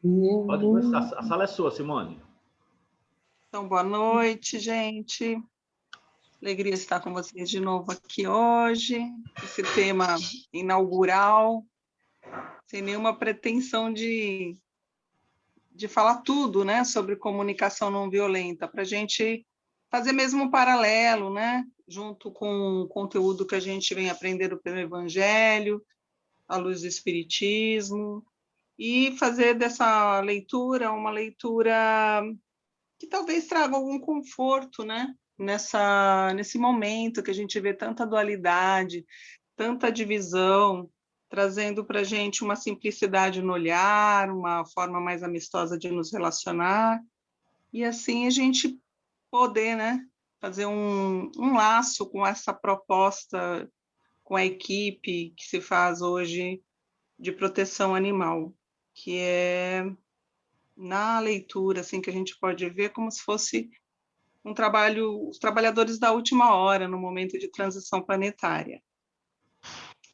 Pode começar. A sala é sua, Simone. Então, boa noite, gente. Alegria estar com vocês de novo aqui hoje. Esse tema inaugural, sem nenhuma pretensão de falar tudo, né, sobre comunicação não violenta, para a gente fazer mesmo um paralelo, né, junto com o conteúdo que a gente vem aprendendo pelo Evangelho, à luz do Espiritismo, e fazer dessa leitura uma leitura que talvez traga algum conforto, né, nesse momento que a gente vê tanta dualidade, tanta divisão, trazendo para a gente uma simplicidade no olhar, uma forma mais amistosa de nos relacionar, e assim a gente poder, né, fazer um laço com essa proposta, com a equipe que se faz hoje de proteção animal, que é na leitura, assim, que a gente pode ver como se fosse um trabalho, os trabalhadores da última hora, no momento de transição planetária.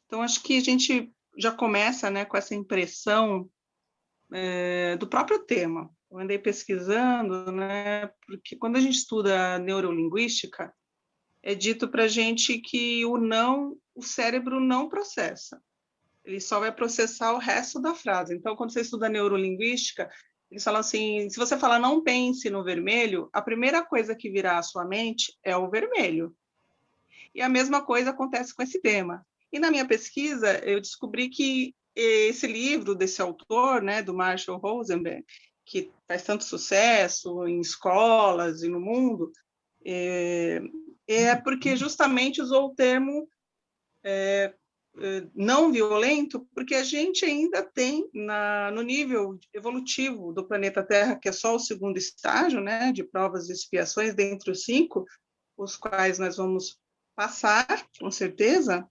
Então, acho que a gente já começa, né, com essa impressão do próprio tema. Eu andei pesquisando, né, porque quando a gente estuda neurolinguística, é dito para a gente que o cérebro não processa. Ele só vai processar o resto da frase. Então, quando você estuda neurolinguística, eles falam assim, se você falar não pense no vermelho, a primeira coisa que virá à sua mente é o vermelho. E a mesma coisa acontece com esse tema. E na minha pesquisa, eu descobri que esse livro desse autor, né, do Marshall Rosenberg, que faz tanto sucesso em escolas e no mundo, é porque justamente usou o termo não violento, porque a gente ainda tem, no nível evolutivo do planeta Terra, que é só o segundo estágio, né, de provas e expiações, dentre os 5, os quais nós vamos passar, com certeza,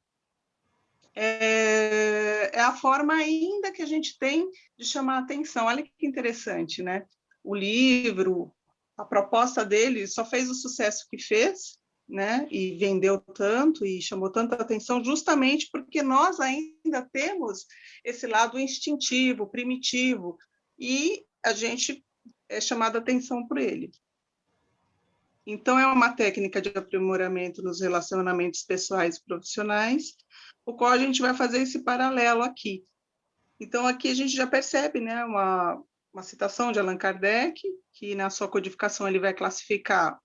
é a forma ainda que a gente tem de chamar a atenção. Olha que interessante, né? O livro, a proposta dele só fez o sucesso que fez, né? E vendeu tanto e chamou tanta atenção justamente porque nós ainda temos esse lado instintivo, primitivo, e a gente é chamado a atenção por ele. Então, é uma técnica de aprimoramento nos relacionamentos pessoais e profissionais, o qual a gente vai fazer esse paralelo aqui. Então, aqui a gente já percebe, né, uma citação de Allan Kardec, que na sua codificação ele vai classificar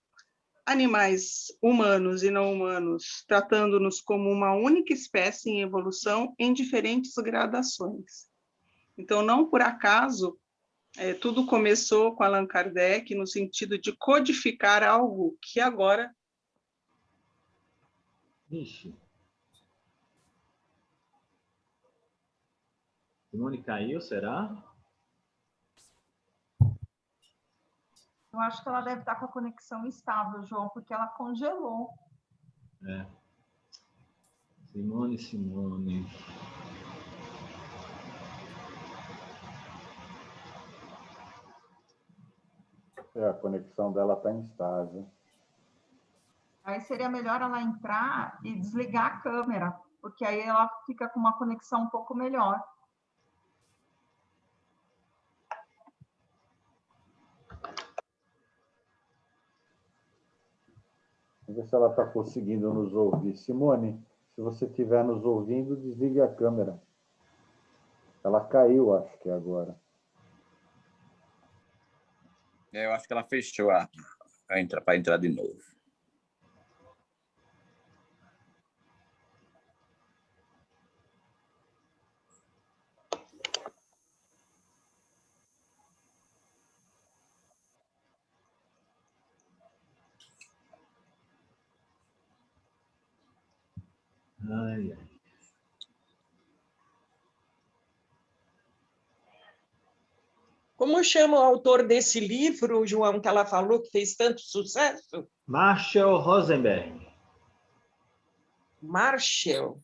animais humanos e não humanos, tratando-nos como uma única espécie em evolução em diferentes gradações. Então, não por acaso, tudo começou com Allan Kardec no sentido de codificar algo que agora... Ixi. Simone caiu, será? Eu acho que ela deve estar com a conexão estável, João, porque ela congelou. É. Simone. A conexão dela está instável. Aí seria melhor ela entrar e desligar a câmera, porque aí ela fica com uma conexão um pouco melhor. Vamos ver se ela está conseguindo nos ouvir. Simone, se você estiver nos ouvindo, desligue a câmera. Ela caiu, acho que agora. Eu acho que ela fechou para entrar de novo. Ai. Como chama o autor desse livro, João, que ela falou que fez tanto sucesso? Marshall Rosenberg. Marshall.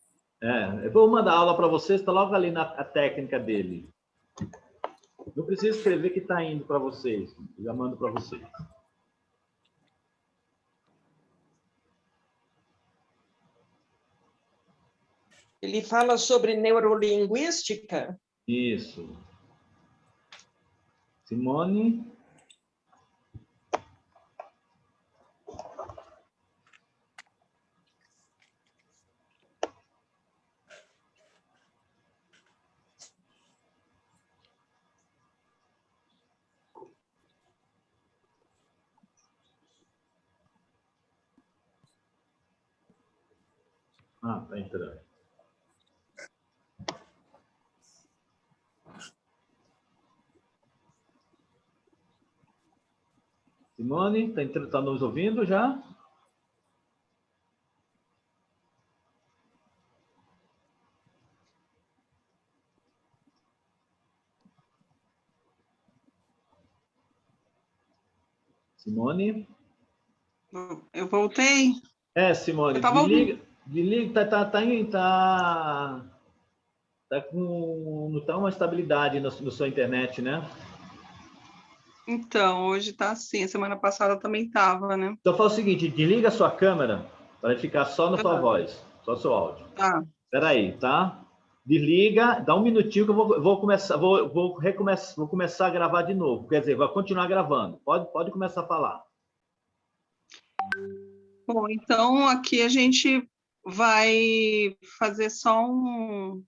Eu vou mandar aula para vocês, está logo ali na técnica dele. Não precisa escrever que está indo para vocês. Eu já mando para vocês. Ele fala sobre neurolinguística? Isso. Simone. Ah, tá entrando. Simone, tá nos ouvindo já? Simone? Eu voltei. Simone, desliga, não tá uma estabilidade na sua internet, né? Então, hoje tá assim, semana passada também estava, né? Então faz o seguinte, desliga a sua câmera para ficar só na tua voz, só seu áudio. Tá. Espera aí, tá? Desliga, dá um minutinho que eu vou começar a gravar de novo. Quer dizer, vai continuar gravando. Pode começar a falar. Bom, então aqui a gente vai fazer só um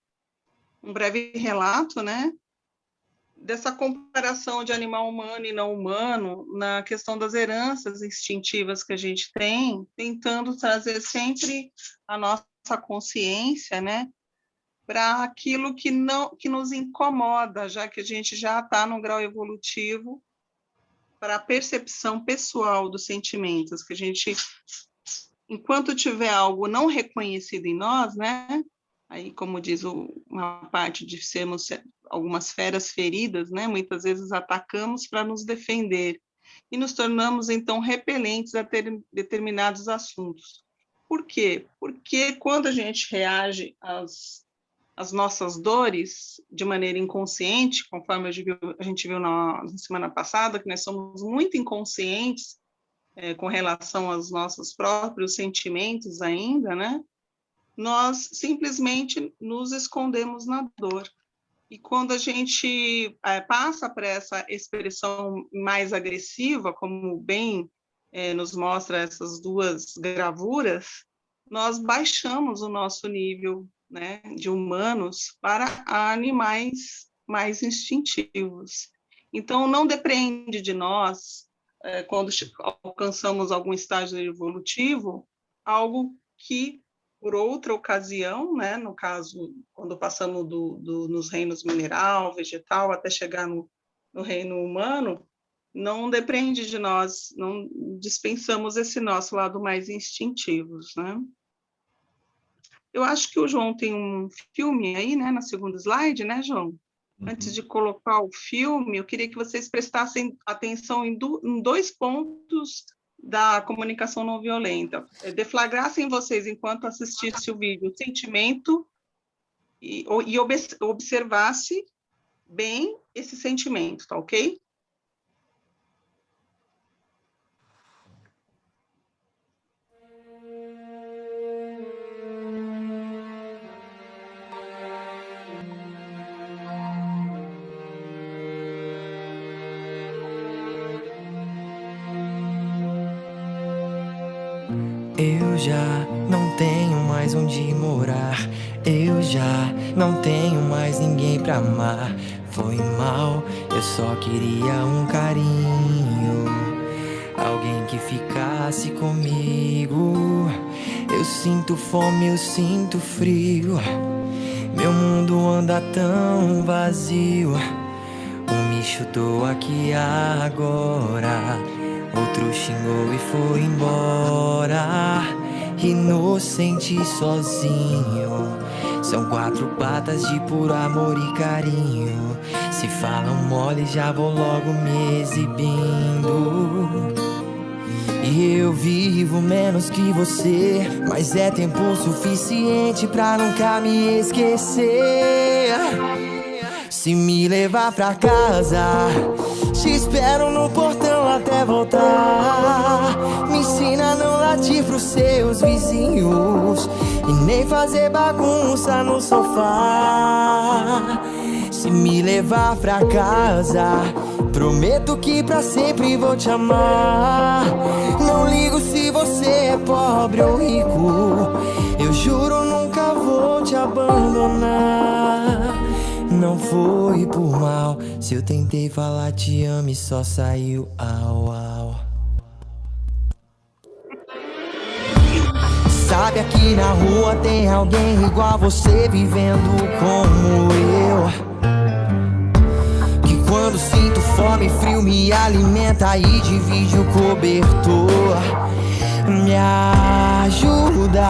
breve relato, né? Dessa comparação de animal humano e não humano na questão das heranças instintivas que a gente tem, tentando trazer sempre a nossa consciência, né, para aquilo que nos incomoda, já que a gente já está no grau evolutivo, para a percepção pessoal dos sentimentos, que a gente, enquanto tiver algo não reconhecido em nós, né, aí, como diz uma parte de sermos algumas feras feridas, né? Muitas vezes atacamos para nos defender e nos tornamos, então, repelentes a determinados assuntos. Por quê? Porque quando a gente reage às nossas dores de maneira inconsciente, conforme a gente viu na semana passada, que nós somos muito inconscientes com relação aos nossos próprios sentimentos ainda, né? Nós simplesmente nos escondemos na dor. E quando a gente passa para essa expressão mais agressiva, como bem nos mostra essas duas gravuras, nós baixamos o nosso nível, né, de humanos para animais mais instintivos. Então, não depende de nós, quando alcançamos algum estágio evolutivo, algo que por outra ocasião, né, no caso, quando passamos nos reinos mineral, vegetal, até chegar no reino humano, não depende de nós, não dispensamos esse nosso lado mais instintivos, né? Eu acho que o João tem um filme aí, né, na segunda slide, né, João? Uhum. Antes de colocar o filme, eu queria que vocês prestassem atenção em dois pontos da comunicação não violenta. Deflagrassem vocês, enquanto assistisse o vídeo, o sentimento e observasse bem esse sentimento, tá ok? Eu já não tenho mais onde morar. Eu já não tenho mais ninguém pra amar. Foi mal, eu só queria um carinho, alguém que ficasse comigo. Eu sinto fome, eu sinto frio. Meu mundo anda tão vazio. Um me chutou aqui agora, outro xingou e foi embora. Inocente sozinho, são quatro patas de puro amor e carinho. Se falam mole já vou logo me exibindo. E eu vivo menos que você, mas é tempo suficiente pra nunca me esquecer. Se me levar pra casa, te espero no portão até voltar. Me ensina a não latir pros seus vizinhos e nem fazer bagunça no sofá. Se me levar pra casa, Prometo que pra sempre vou te amar. Não ligo se você é pobre ou rico. Eu juro nunca vou te abandonar. Não foi por mal. Se eu tentei falar te amo e só saiu au au. Sabe, aqui na rua tem alguém igual a você vivendo como eu. Quando sinto fome e frio me alimenta e divide o cobertor. Me ajuda,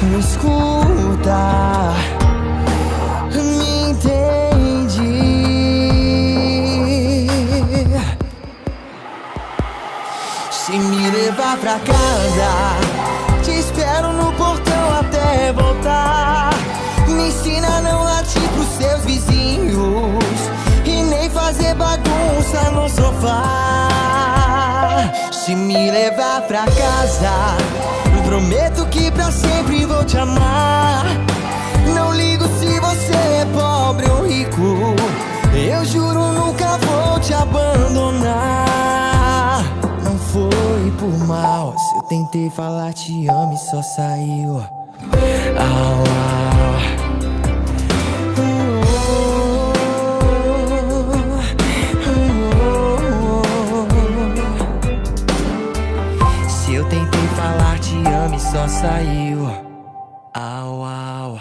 me escuta, me entende. Se me levar pra casa, te espero no portão até voltar. Me ensina a não latir pros seus vizinhos e nem fazer bagunça no sofá. Se me levar pra casa, prometo que pra sempre vou te amar. Não ligo se você é pobre ou rico. Eu juro nunca vou te abandonar. Não foi por mal. Se eu tentei falar te amo e só saiu au, au. Se eu tentei falar te amo e só saiu au, au.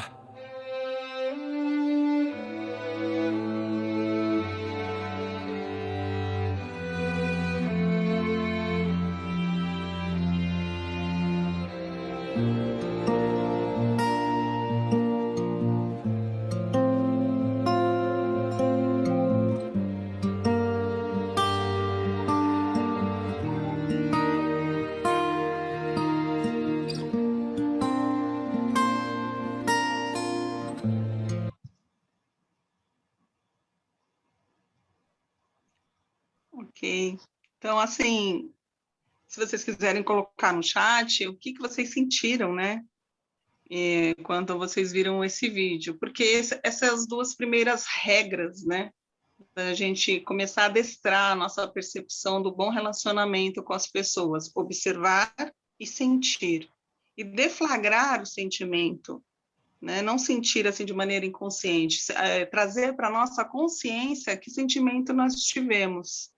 Ok. Então, assim, se vocês quiserem colocar no chat, o que vocês sentiram, né? Quando vocês viram esse vídeo. Porque essas duas primeiras regras, né? Da gente começar a adestrar a nossa percepção do bom relacionamento com as pessoas. Observar e sentir. E deflagrar o sentimento. Né? Não sentir assim de maneira inconsciente. Trazer para a nossa consciência que sentimento nós tivemos.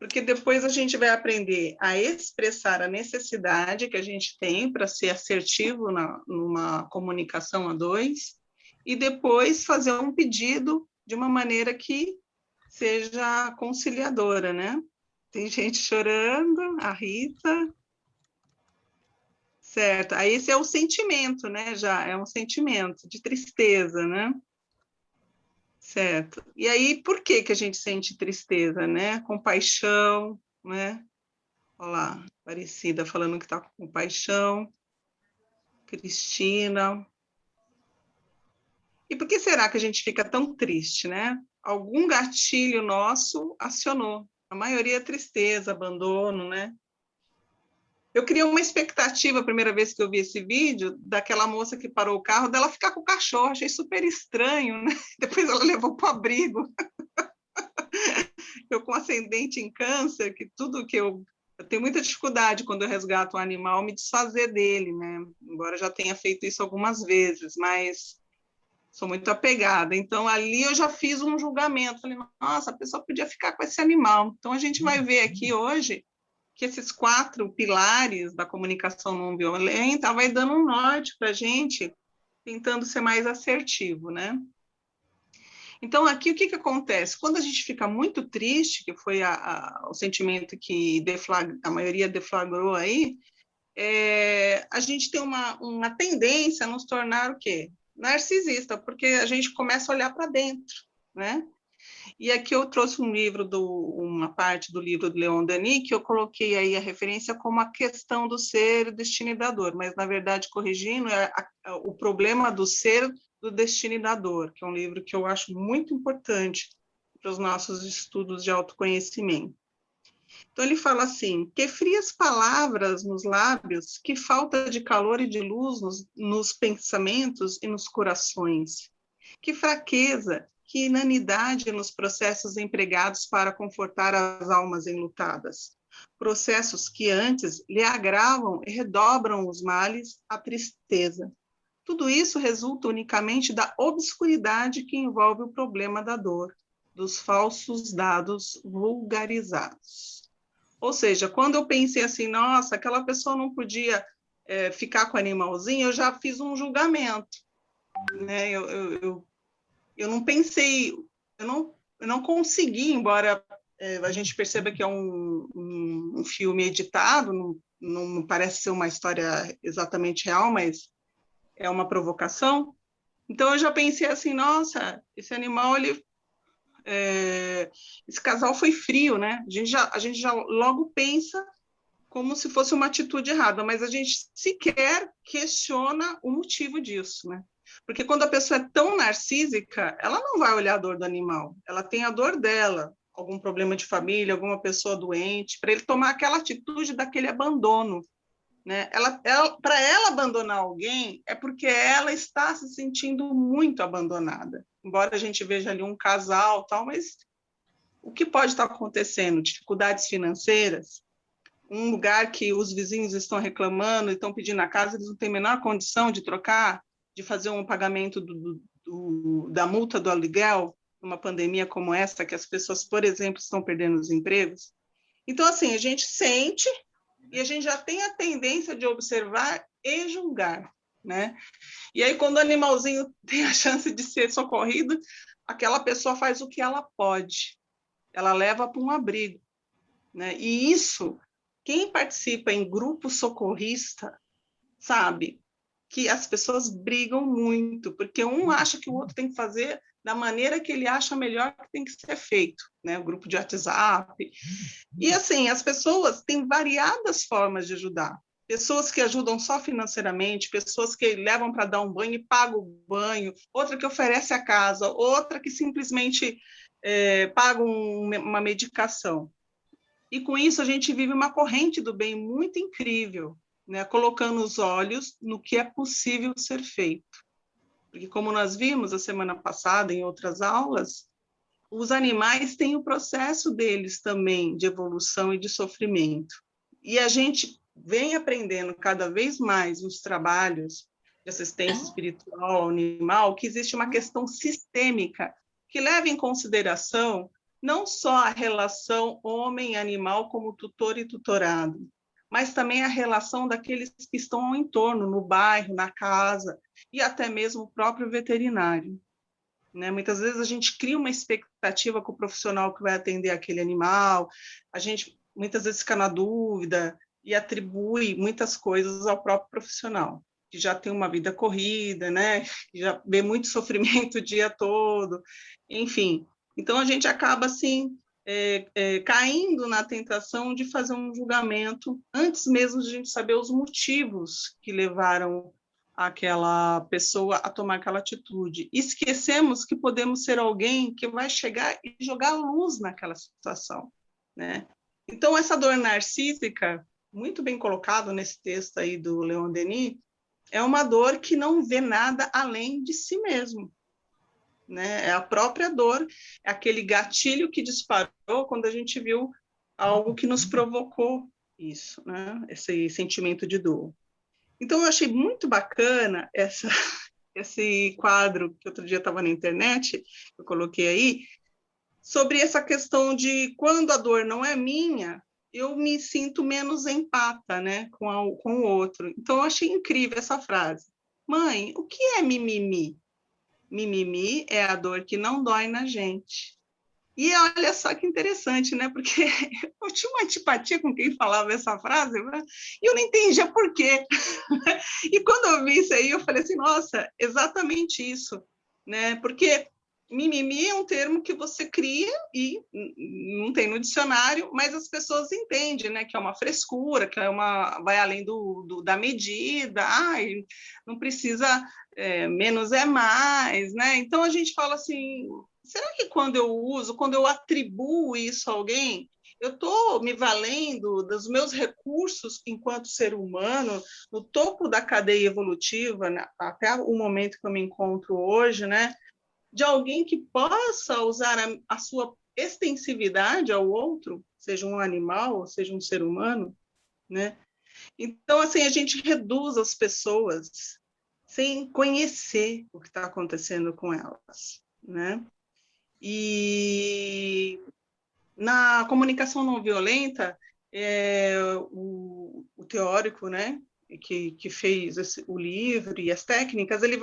Porque depois a gente vai aprender a expressar a necessidade que a gente tem para ser assertivo numa comunicação a dois, e depois fazer um pedido de uma maneira que seja conciliadora, né? Tem gente chorando, a Rita. Certo, aí esse é o sentimento, né? Já é um sentimento de tristeza, né? Certo. E aí, por que a gente sente tristeza, né? Compaixão, né? Olha lá, Aparecida falando que está com compaixão. Cristina. E por que será que a gente fica tão triste, né? Algum gatilho nosso acionou. A maioria é tristeza, abandono, né? Eu criei uma expectativa a primeira vez que eu vi esse vídeo, daquela moça que parou o carro, dela ficar com o cachorro, achei super estranho, né? Depois ela levou para o abrigo. Eu com ascendente em câncer, que tudo que eu tenho muita dificuldade quando eu resgato um animal, me desfazer dele, né? Embora eu já tenha feito isso algumas vezes, mas sou muito apegada. Então, ali eu já fiz um julgamento. Falei, nossa, a pessoa podia ficar com esse animal. Então, a gente vai ver aqui hoje que esses 4 pilares da comunicação não violenta vai dando um norte para a gente, tentando ser mais assertivo, né? Então, aqui, o que acontece? Quando a gente fica muito triste, que foi o sentimento que a maioria deflagrou aí, a gente tem uma tendência a nos tornar o quê? Narcisista, porque a gente começa a olhar para dentro, né? E aqui eu trouxe uma parte do livro do Leon Denis, que eu coloquei aí a referência como a questão do ser destinador, mas, na verdade, corrigindo, o problema do ser do destinador, que é um livro que eu acho muito importante para os nossos estudos de autoconhecimento. Então, ele fala assim, que frias palavras nos lábios, que falta de calor e de luz nos pensamentos e nos corações, que fraqueza, que inanidade nos processos empregados para confortar as almas enlutadas. Processos que antes lhe agravam e redobram os males, a tristeza. Tudo isso resulta unicamente da obscuridade que envolve o problema da dor, dos falsos dados vulgarizados. Ou seja, quando eu pensei assim, nossa, aquela pessoa não podia ficar com o animalzinho, eu já fiz um julgamento, né? Eu não pensei, eu não consegui, embora a gente perceba que é um filme editado, não parece ser uma história exatamente real, mas é uma provocação. Então, eu já pensei assim, nossa, esse animal, esse casal foi frio, né? A gente já logo pensa como se fosse uma atitude errada, mas a gente sequer questiona o motivo disso, né? Porque quando a pessoa é tão narcísica, ela não vai olhar a dor do animal, ela tem a dor dela, algum problema de família, alguma pessoa doente, para ele tomar aquela atitude daquele abandono, né? Para ela abandonar alguém, é porque ela está se sentindo muito abandonada. Embora a gente veja ali um casal, tal, mas o que pode estar acontecendo? Dificuldades financeiras? Um lugar que os vizinhos estão reclamando e estão pedindo a casa, eles não têm a menor condição de trocar, de fazer um pagamento da multa do aluguel, numa pandemia como essa, que as pessoas, por exemplo, estão perdendo os empregos. Então, assim, a gente sente e a gente já tem a tendência de observar e julgar, né? E aí, quando o animalzinho tem a chance de ser socorrido, aquela pessoa faz o que ela pode. Ela leva para um abrigo, né? E isso, quem participa em grupo socorrista, sabe que as pessoas brigam muito, porque um acha que o outro tem que fazer da maneira que ele acha melhor que tem que ser feito, né? O grupo de WhatsApp. E, assim, as pessoas têm variadas formas de ajudar. Pessoas que ajudam só financeiramente, pessoas que levam para dar um banho e pagam o banho, outra que oferece a casa, outra que simplesmente paga uma medicação. E, com isso, a gente vive uma corrente do bem muito incrível, né? Colocando os olhos no que é possível ser feito. Porque, como nós vimos a semana passada em outras aulas, os animais têm o processo deles também de evolução e de sofrimento. E a gente vem aprendendo cada vez mais nos trabalhos de assistência espiritual ao animal que existe uma questão sistêmica que leva em consideração não só a relação homem-animal como tutor e tutorado, mas também a relação daqueles que estão ao entorno, no bairro, na casa, e até mesmo o próprio veterinário. Né? Muitas vezes a gente cria uma expectativa com o profissional que vai atender aquele animal, a gente muitas vezes fica na dúvida e atribui muitas coisas ao próprio profissional, que já tem uma vida corrida, né? Que já vê muito sofrimento o dia todo, enfim. Então, a gente acaba, assim, caindo na tentação de fazer um julgamento antes mesmo de a gente saber os motivos que levaram aquela pessoa a tomar aquela atitude. Esquecemos que podemos ser alguém que vai chegar e jogar luz naquela situação, né? Então, essa dor narcísica, muito bem colocado nesse texto aí do Leon Denis, é uma dor que não vê nada além de si mesmo, né? É a própria dor, é aquele gatilho que disparou quando a gente viu algo que nos provocou isso, né? Esse sentimento de dor. Então, eu achei muito bacana esse quadro que outro dia estava na internet, eu coloquei aí, sobre essa questão de quando a dor não é minha, eu me sinto menos empata, né, com o outro. Então, eu achei incrível essa frase. Mãe, o que é mimimi? Mimimi é a dor que não dói na gente. E olha só que interessante, né? Porque eu tinha uma antipatia com quem falava essa frase, né? E eu não entendia por quê. E quando eu vi isso aí, eu falei assim, nossa, exatamente isso, né? Porque mimimi é um termo que você cria e não tem no dicionário, mas as pessoas entendem, né? Que é uma frescura, que vai além da medida, não precisa, menos é mais, né? Então a gente fala assim, será que quando eu atribuo isso a alguém, eu estou me valendo dos meus recursos enquanto ser humano, no topo da cadeia evolutiva, né, até o momento que eu me encontro hoje, né? de alguém que possa usar a sua extensividade ao outro, seja um animal, seja um ser humano, né? Então, assim, a gente reduz as pessoas sem conhecer o que está acontecendo com elas, né? E na comunicação não violenta, o teórico, né, que fez o livro e as técnicas, ele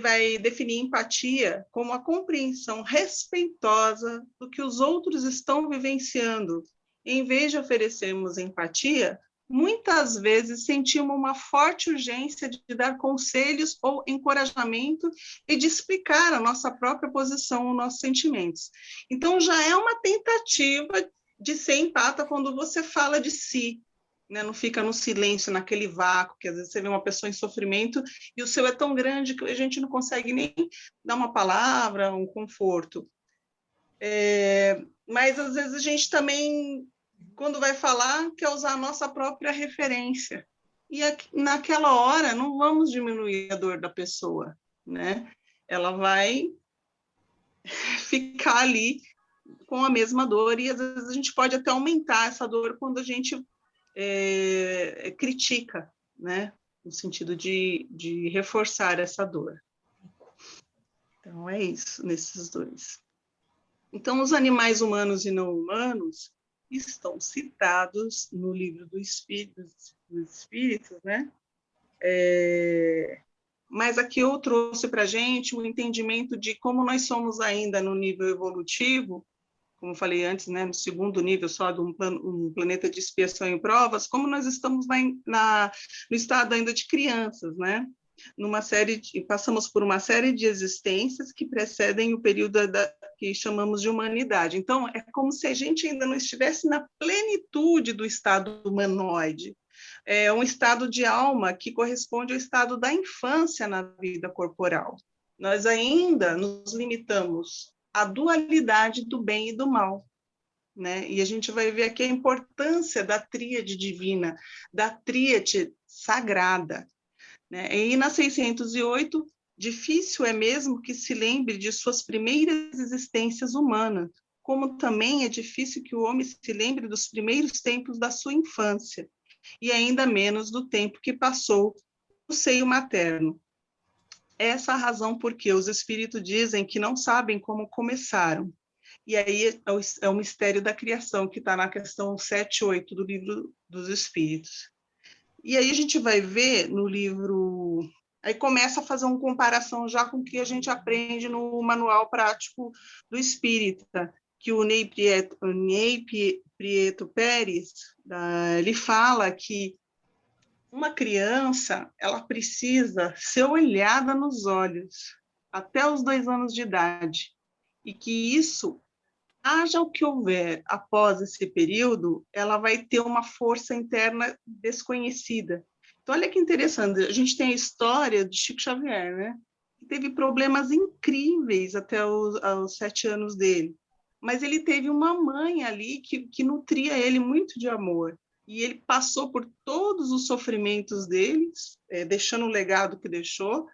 vai definir empatia como a compreensão respeitosa do que os outros estão vivenciando. Em vez de oferecermos empatia, muitas vezes sentimos uma forte urgência de dar conselhos ou encorajamento e de explicar a nossa própria posição, os nossos sentimentos. Então, já é uma tentativa de ser empata quando você fala de si, né? Não fica no silêncio, naquele vácuo, que às vezes você vê uma pessoa em sofrimento e o seu é tão grande que a gente não consegue nem dar uma palavra, um conforto. Mas, às vezes, a gente também, quando vai falar, quer usar a nossa própria referência. E naquela hora, não vamos diminuir a dor da pessoa, né? Ela vai ficar ali com a mesma dor e, às vezes, a gente pode até aumentar essa dor quando a gente critica, né? No sentido de reforçar essa dor. Então, é isso, nesses dois. Então, os animais humanos e não humanos estão citados no livro dos Espíritos, né? Mas aqui eu trouxe para a gente um entendimento de como nós somos ainda no nível evolutivo, como eu falei antes, né, no segundo nível só de um planeta de expiação e provas, como nós estamos no estado ainda de crianças, né? Passamos por uma série de existências que precedem o período que chamamos de humanidade. Então, é como se a gente ainda não estivesse na plenitude do estado humanoide. É um estado de alma que corresponde ao estado da infância na vida corporal. Nós ainda nos limitamos à dualidade do bem e do mal, né? E a gente vai ver aqui a importância da tríade divina, da tríade sagrada, né? E na 608, difícil é mesmo que se lembre de suas primeiras existências humanas, como também é difícil que o homem se lembre dos primeiros tempos da sua infância, e ainda menos do tempo que passou no seio materno. Essa é a razão por que os espíritos dizem que não sabem como começaram. E aí é o mistério da criação, que está na questão 7.8 do livro dos Espíritos. E aí a gente vai ver no livro... Aí começa a fazer uma comparação já com o que a gente aprende no Manual Prático do Espírita, que o Ney Prieto Pérez, ele fala que uma criança, ela precisa ser olhada nos olhos até os 2 anos de idade, e que isso, haja o que houver após esse período, ela vai ter uma força interna desconhecida. Então, olha que interessante, a gente tem a história de Chico Xavier, né? Que teve problemas incríveis até aos 7 anos dele, mas ele teve uma mãe ali que nutria ele muito de amor. E ele passou por todos os sofrimentos deles, deixando o legado que deixou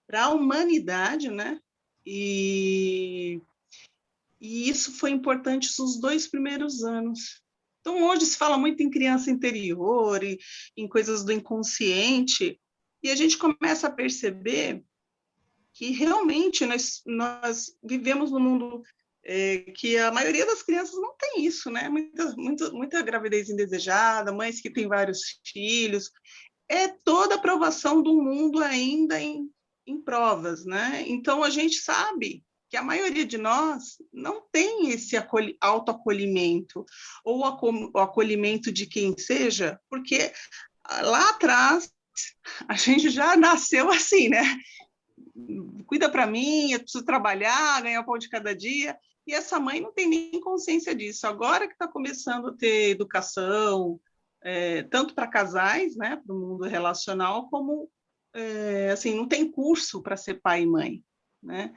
para a humanidade, né? E isso foi importante nos 2 primeiros anos. Então, hoje se fala muito em criança interior e em coisas do inconsciente, e a gente começa a perceber que realmente nós vivemos num mundo que a maioria das crianças não tem isso, né? Muita gravidez indesejada, mães que têm vários filhos, toda a aprovação do mundo ainda em provas, né? Então, a gente sabe que a maioria de nós não tem esse autoacolhimento ou o acolhimento de quem seja, porque lá atrás a gente já nasceu assim, né? Cuida para mim, eu preciso trabalhar, ganhar o pão de cada dia, e essa mãe não tem nem consciência disso. Agora que está começando a ter educação, tanto para casais, né, para o mundo relacional, como assim, não tem curso para ser pai e mãe, né?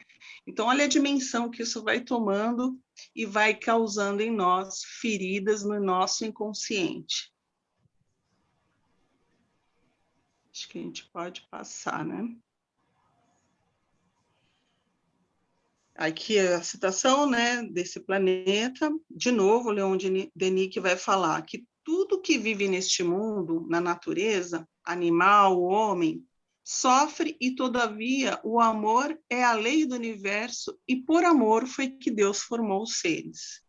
Então, olha a dimensão que isso vai tomando e vai causando em nós feridas no nosso inconsciente. Acho que a gente pode passar, né? Aqui é a citação, né, desse planeta. De novo, Leon Denis que vai falar que tudo que vive neste mundo, na natureza, animal, o homem, sofre e, todavia, o amor é a lei do universo e, por amor, foi que Deus formou os seres.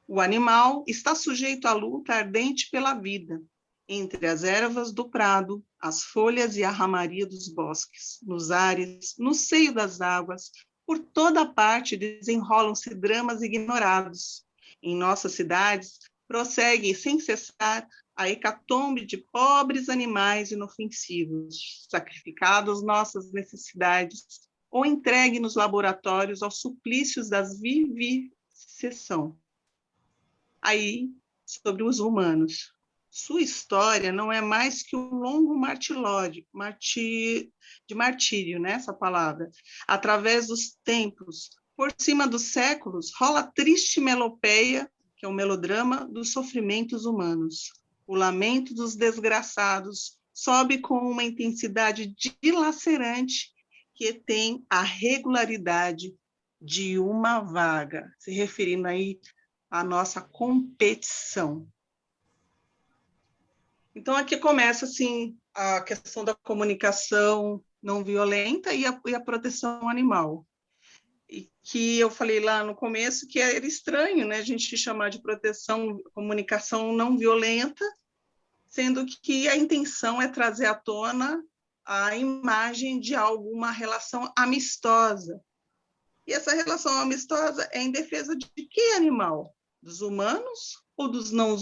O animal está sujeito à luta ardente pela vida, entre as ervas do prado, as folhas e a ramaria dos bosques, nos ares, no seio das águas, por toda parte desenrolam-se dramas ignorados. Em nossas cidades, prossegue sem cessar a hecatombe de pobres animais inofensivos, sacrificados às nossas necessidades ou entregue nos laboratórios aos suplícios das vivisseção. Aí, sobre os humanos. Sua história não é mais que um longo de martírio, né, essa palavra. Através dos tempos, por cima dos séculos, rola a triste melopeia, que é o melodrama dos sofrimentos humanos. O lamento dos desgraçados sobe com uma intensidade dilacerante que tem a regularidade de uma vaga, se referindo aí à nossa competição. Então, aqui começa, assim, a questão da comunicação não violenta e a proteção animal. E que eu falei lá no começo que era estranho, né, a gente chamar de comunicação não violenta, sendo que a intenção é trazer à tona a imagem de alguma relação amistosa. E essa relação amistosa é em defesa de que animal? Dos humanos ou dos não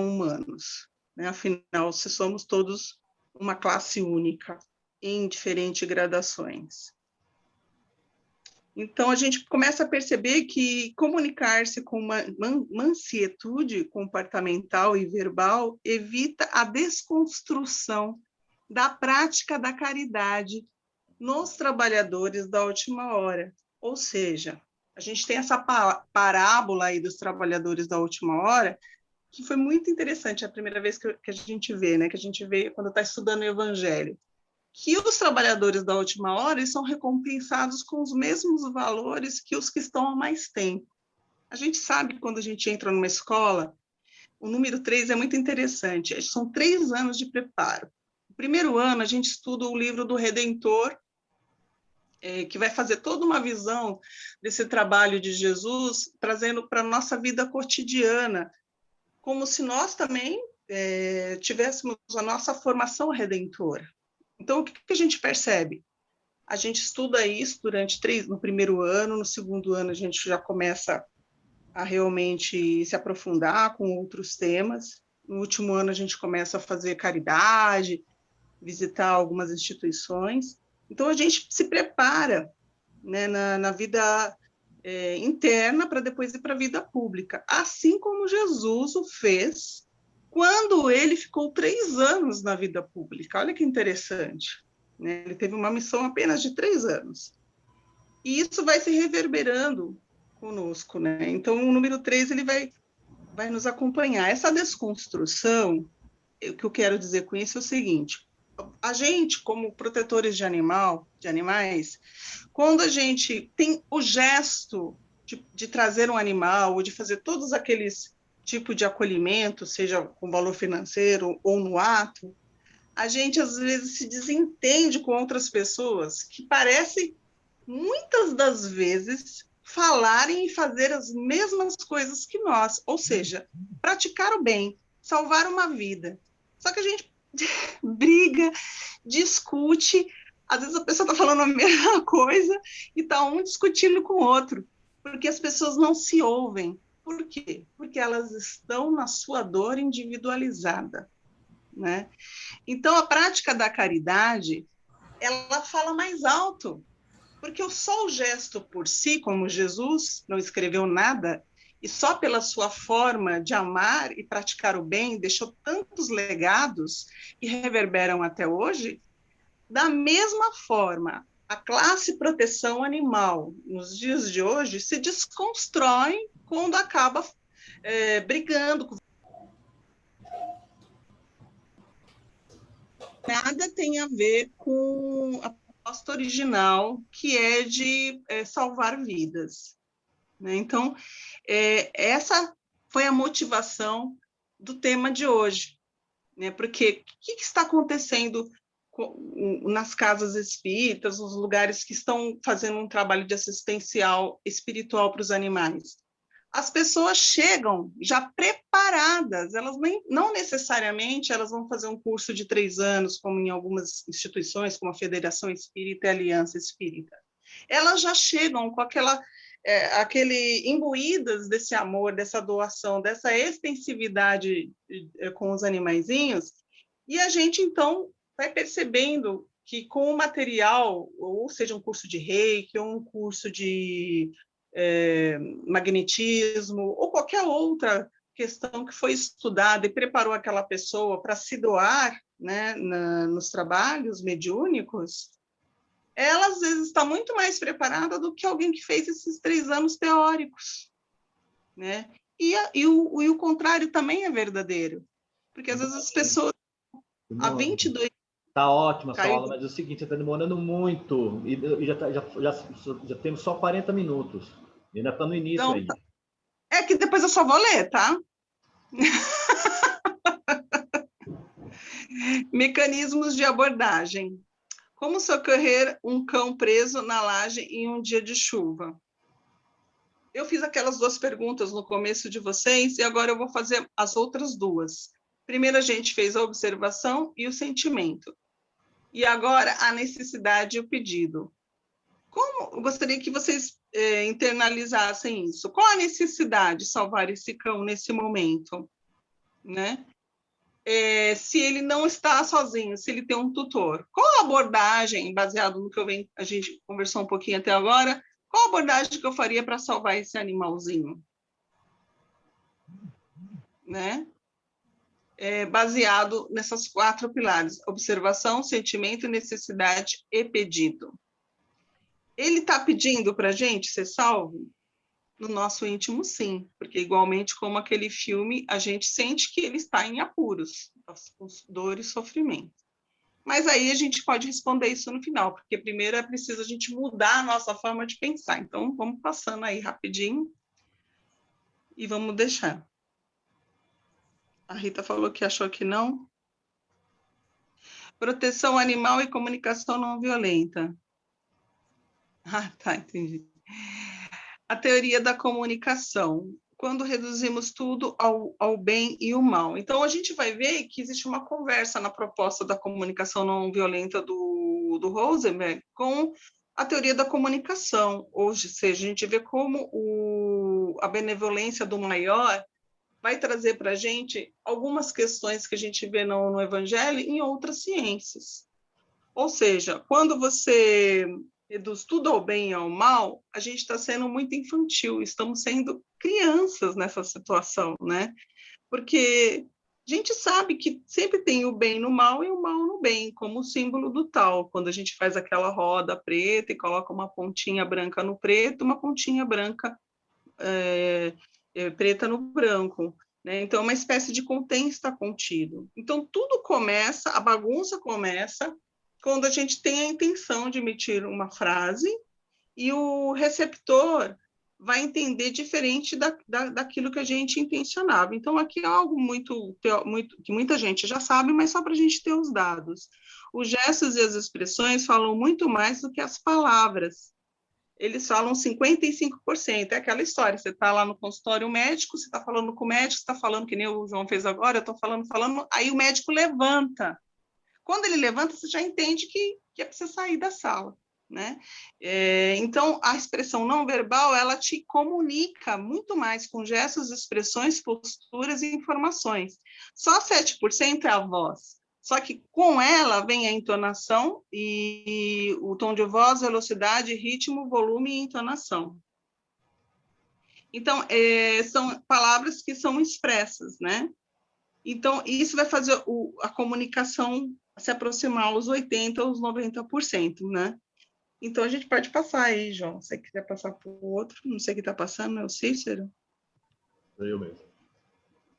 humanos? Né? Afinal, se somos todos uma classe única, em diferentes gradações. Então, a gente começa a perceber que comunicar-se com uma mansietude comportamental e verbal evita a desconstrução da prática da caridade nos trabalhadores da última hora. Ou seja, a gente tem essa parábola aí dos trabalhadores da última hora, que foi muito interessante, é a primeira vez que a gente vê, né? Que a gente vê quando está estudando o Evangelho, que os trabalhadores da última hora eles são recompensados com os mesmos valores que os que estão há mais tempo. A gente sabe que quando a gente entra numa escola, o número 3 é muito interessante, são 3 anos de preparo. No primeiro ano, a gente estuda o livro do Redentor, que vai fazer toda uma visão desse trabalho de Jesus, trazendo para a nossa vida cotidiana, como se nós também tivéssemos a nossa formação redentora. Então, o que a gente percebe? A gente estuda isso no primeiro ano, no segundo ano a gente já começa a realmente se aprofundar com outros temas. No último ano a gente começa a fazer caridade, visitar algumas instituições. Então, a gente se prepara, né, na vida interna para depois ir para a vida pública, assim como Jesus o fez quando ele ficou 3 anos na vida pública. Olha que interessante, né? Ele teve uma missão apenas de 3 anos. E isso vai se reverberando conosco, né? Então, o número 3 ele vai nos acompanhar. Essa desconstrução, o que eu quero dizer com isso é o seguinte: a gente, como protetores de animais, quando a gente tem o gesto de trazer um animal, ou de fazer todos aqueles tipos de acolhimento, seja com valor financeiro ou no ato, a gente às vezes se desentende com outras pessoas que parecem, muitas das vezes, falarem e fazer as mesmas coisas que nós, ou seja, praticar o bem, salvar uma vida. Só que a gente briga, discute, às vezes a pessoa está falando a mesma coisa e está um discutindo com o outro, porque as pessoas não se ouvem. Por quê? Porque elas estão na sua dor individualizada, né? Então, a prática da caridade, ela fala mais alto, porque só o gesto por si, como Jesus não escreveu nada, e só pela sua forma de amar e praticar o bem, deixou tantos legados que reverberam até hoje. Da mesma forma, a classe proteção animal, nos dias de hoje, se desconstrói quando acaba brigando. Nada tem a ver com propósito original, que é de salvar vidas, né? Então, essa foi a motivação do tema de hoje, né? Porque o que está acontecendo nas casas espíritas, nos lugares que estão fazendo um trabalho de assistencial espiritual para os animais? As pessoas chegam já preparadas, elas não necessariamente elas vão fazer um curso de 3 anos, como em algumas instituições, como a Federação Espírita e a Aliança Espírita. Elas já chegam com aquele imbuídas desse amor, dessa doação, dessa extensividade com os animaizinhos, e a gente, então, vai percebendo que com o material, ou seja, um curso de reiki, ou um curso de magnetismo, ou qualquer outra questão que foi estudada e preparou aquela pessoa para se doar, né, nos trabalhos mediúnicos, ela, às vezes, está muito mais preparada do que alguém que fez esses 3 anos teóricos, né? E o contrário também é verdadeiro, porque, às vezes, as pessoas, há 22... Está ótima a sua Caiu. aula, mas é o seguinte, você está demorando muito, e já temos só 40 minutos, ainda está no início Então, ainda. é que depois eu só vou ler, tá? Mecanismos de abordagem. Como socorrer um cão preso na laje em um dia de chuva? Eu fiz aquelas 2 perguntas no começo de vocês e agora eu vou fazer as outras 2. Primeiro a gente fez a observação e o sentimento. E agora a necessidade e o pedido. Eu gostaria que vocês internalizassem isso. Qual a necessidade de salvar esse cão nesse momento, né? Se ele não está sozinho, se ele tem um tutor. Qual a abordagem, baseado no que a gente conversou um pouquinho até agora, qual a abordagem que eu faria para salvar esse animalzinho? Né? Baseado nessas 4 pilares: observação, sentimento, necessidade e pedido. Ele está pedindo para a gente ser salvo? No nosso íntimo, sim, porque igualmente como aquele filme, a gente sente que ele está em apuros, com dor e sofrimento. Mas aí a gente pode responder isso no final, porque primeiro é preciso a gente mudar a nossa forma de pensar. Então, vamos passando aí rapidinho e vamos deixar. A Rita falou que achou que não. Proteção animal e comunicação não violenta. Ah, tá, entendi. A teoria da comunicação, quando reduzimos tudo ao bem e o mal. Então, a gente vai ver que existe uma conversa na proposta da comunicação não violenta do Rosenberg com a teoria da comunicação. Ou seja, a gente vê como a benevolência do maior vai trazer para a gente algumas questões que a gente vê no Evangelho e em outras ciências. Ou seja, quando você reduz tudo ao bem e ao mal, a gente está sendo muito infantil, estamos sendo crianças nessa situação, né? Porque a gente sabe que sempre tem o bem no mal e o mal no bem, como o símbolo do tal, quando a gente faz aquela roda preta e coloca uma pontinha branca no preto, uma pontinha branca preta no branco, né? Então, uma espécie de contém está contido. Então, tudo começa, a bagunça começa quando a gente tem a intenção de emitir uma frase e o receptor vai entender diferente daquilo que a gente intencionava. Então, aqui é algo muito que muita gente já sabe, mas só para a gente ter os dados. Os gestos e as expressões falam muito mais do que as palavras. Eles falam 55%. É aquela história, você está lá no consultório médico, você está falando com o médico, você está falando que nem o João fez agora, eu estou falando, aí o médico levanta. Quando ele levanta, você já entende que é para você sair da sala, né? Então, a expressão não verbal, ela te comunica muito mais com gestos, expressões, posturas e informações. Só 7% é a voz. Só que com ela vem a entonação e o tom de voz, velocidade, ritmo, volume e entonação. Então, são palavras que são expressas, né? Então, isso vai fazer a comunicação se aproximar aos 80%, aos 90%, né? Então, a gente pode passar aí, João. Se você quiser passar para o outro, não sei o que está passando, é o Cícero? Eu mesmo.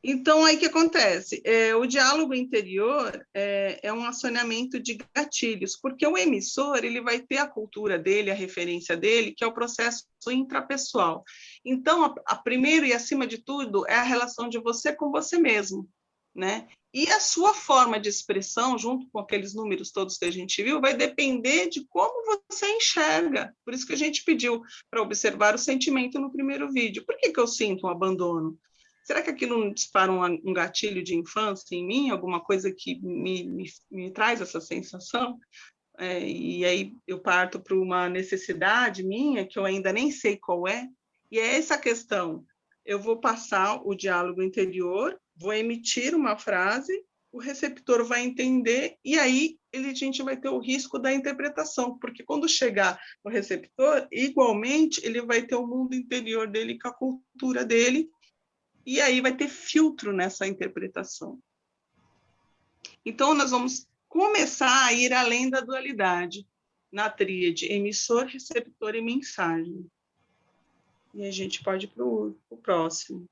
Então, aí o que acontece? O diálogo interior é um acionamento de gatilhos, porque o emissor ele vai ter a cultura dele, a referência dele, que é o processo intrapessoal. Então, a primeiro e acima de tudo é a relação de você com você mesmo, né? E a sua forma de expressão, junto com aqueles números todos que a gente viu, vai depender de como você enxerga. Por isso que a gente pediu para observar o sentimento no primeiro vídeo. Por que eu sinto um abandono? Será que aquilo não dispara um gatilho de infância em mim? Alguma coisa que me traz essa sensação? E aí eu parto para uma necessidade minha, que eu ainda nem sei qual é, e é essa questão. Eu vou passar o diálogo interior, vou emitir uma frase, o receptor vai entender, e aí a gente vai ter o risco da interpretação, porque quando chegar no receptor, igualmente, ele vai ter o mundo interior dele com a cultura dele, e aí vai ter filtro nessa interpretação. Então, nós vamos começar a ir além da dualidade, na tríade emissor, receptor e mensagem. E a gente pode ir para o próximo.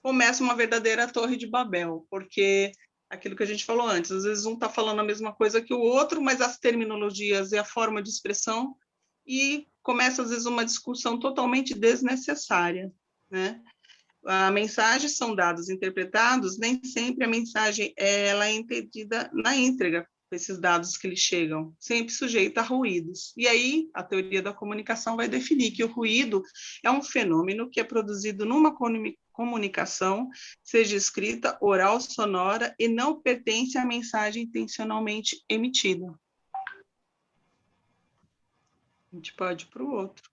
Começa uma verdadeira torre de Babel, porque aquilo que a gente falou antes, às vezes um está falando a mesma coisa que o outro, mas as terminologias e a forma de expressão, e começa, às vezes, uma discussão totalmente desnecessária, né? A mensagem são dados interpretados, nem sempre a mensagem ela é entendida na íntegra, com esses dados que lhe chegam, sempre sujeita a ruídos. E aí, a teoria da comunicação vai definir que o ruído é um fenômeno que é produzido numa comunicação, seja escrita, oral, sonora, e não pertence à mensagem intencionalmente emitida. A gente pode ir para o outro.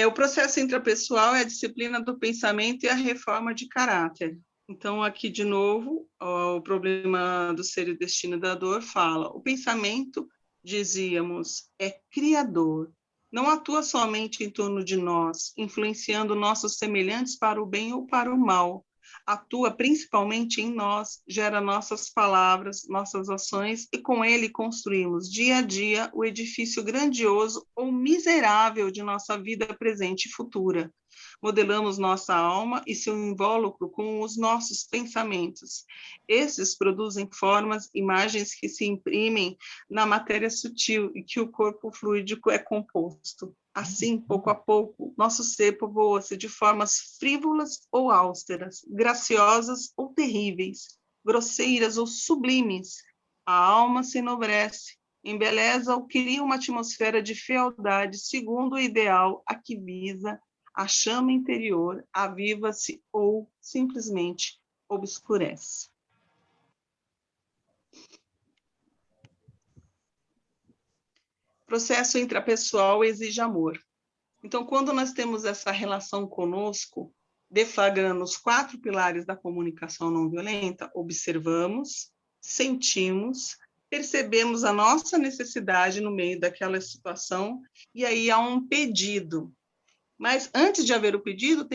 O processo intrapessoal é a disciplina do pensamento e a reforma de caráter. Então, aqui, de novo, o problema do ser e o destino da dor fala: o pensamento, dizíamos, é criador, não atua somente em torno de nós, influenciando nossos semelhantes para o bem ou para o mal. Atua principalmente em nós, gera nossas palavras, nossas ações, e com ele construímos dia a dia o edifício grandioso ou miserável de nossa vida presente e futura. Modelamos nossa alma e seu invólucro com os nossos pensamentos. Esses produzem formas, imagens que se imprimem na matéria sutil e que o corpo fluídico é composto. Assim, pouco a pouco, nosso ser povoa-se de formas frívolas ou austeras, graciosas ou terríveis, grosseiras ou sublimes. A alma se enobrece, embeleza ou cria uma atmosfera de fealdade segundo o ideal a que visa. A chama interior aviva-se ou simplesmente obscurece. Processo intrapessoal exige amor. Então, quando nós temos essa relação conosco, deflagrando os 4 pilares da comunicação não violenta, observamos, sentimos, percebemos a nossa necessidade no meio daquela situação, e aí há um pedido. Mas antes de haver o pedido,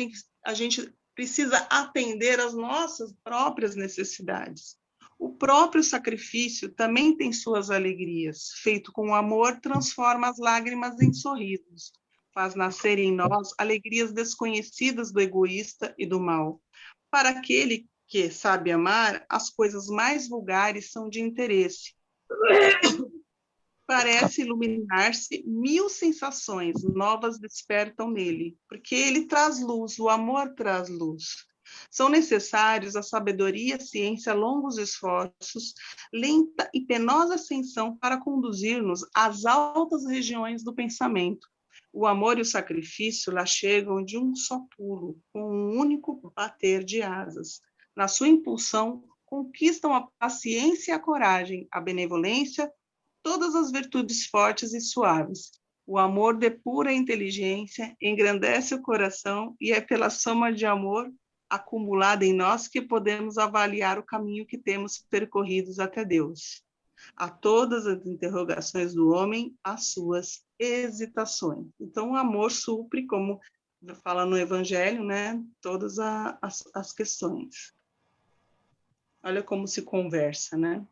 a gente precisa atender às nossas próprias necessidades. O próprio sacrifício também tem suas alegrias. Feito com amor, transforma as lágrimas em sorrisos. Faz nascer em nós alegrias desconhecidas do egoísta e do mal. Para aquele que sabe amar, as coisas mais vulgares são de interesse. Parece iluminar-se 1000 sensações novas despertam nele, porque ele traz luz, o amor traz luz. São necessários a sabedoria, a ciência, longos esforços, lenta e penosa ascensão para conduzir-nos às altas regiões do pensamento. O amor e o sacrifício lá chegam de um só pulo, com um único bater de asas. Na sua impulsão, conquistam a paciência e a coragem, a benevolência, todas as virtudes fortes e suaves. O amor depura a inteligência, engrandece o coração, e é pela soma de amor acumulada em nós que podemos avaliar o caminho que temos percorridos até Deus. A todas as interrogações do homem, as suas hesitações. Então, o amor supre, como fala no Evangelho, né, todas as questões. Olha como se conversa, né?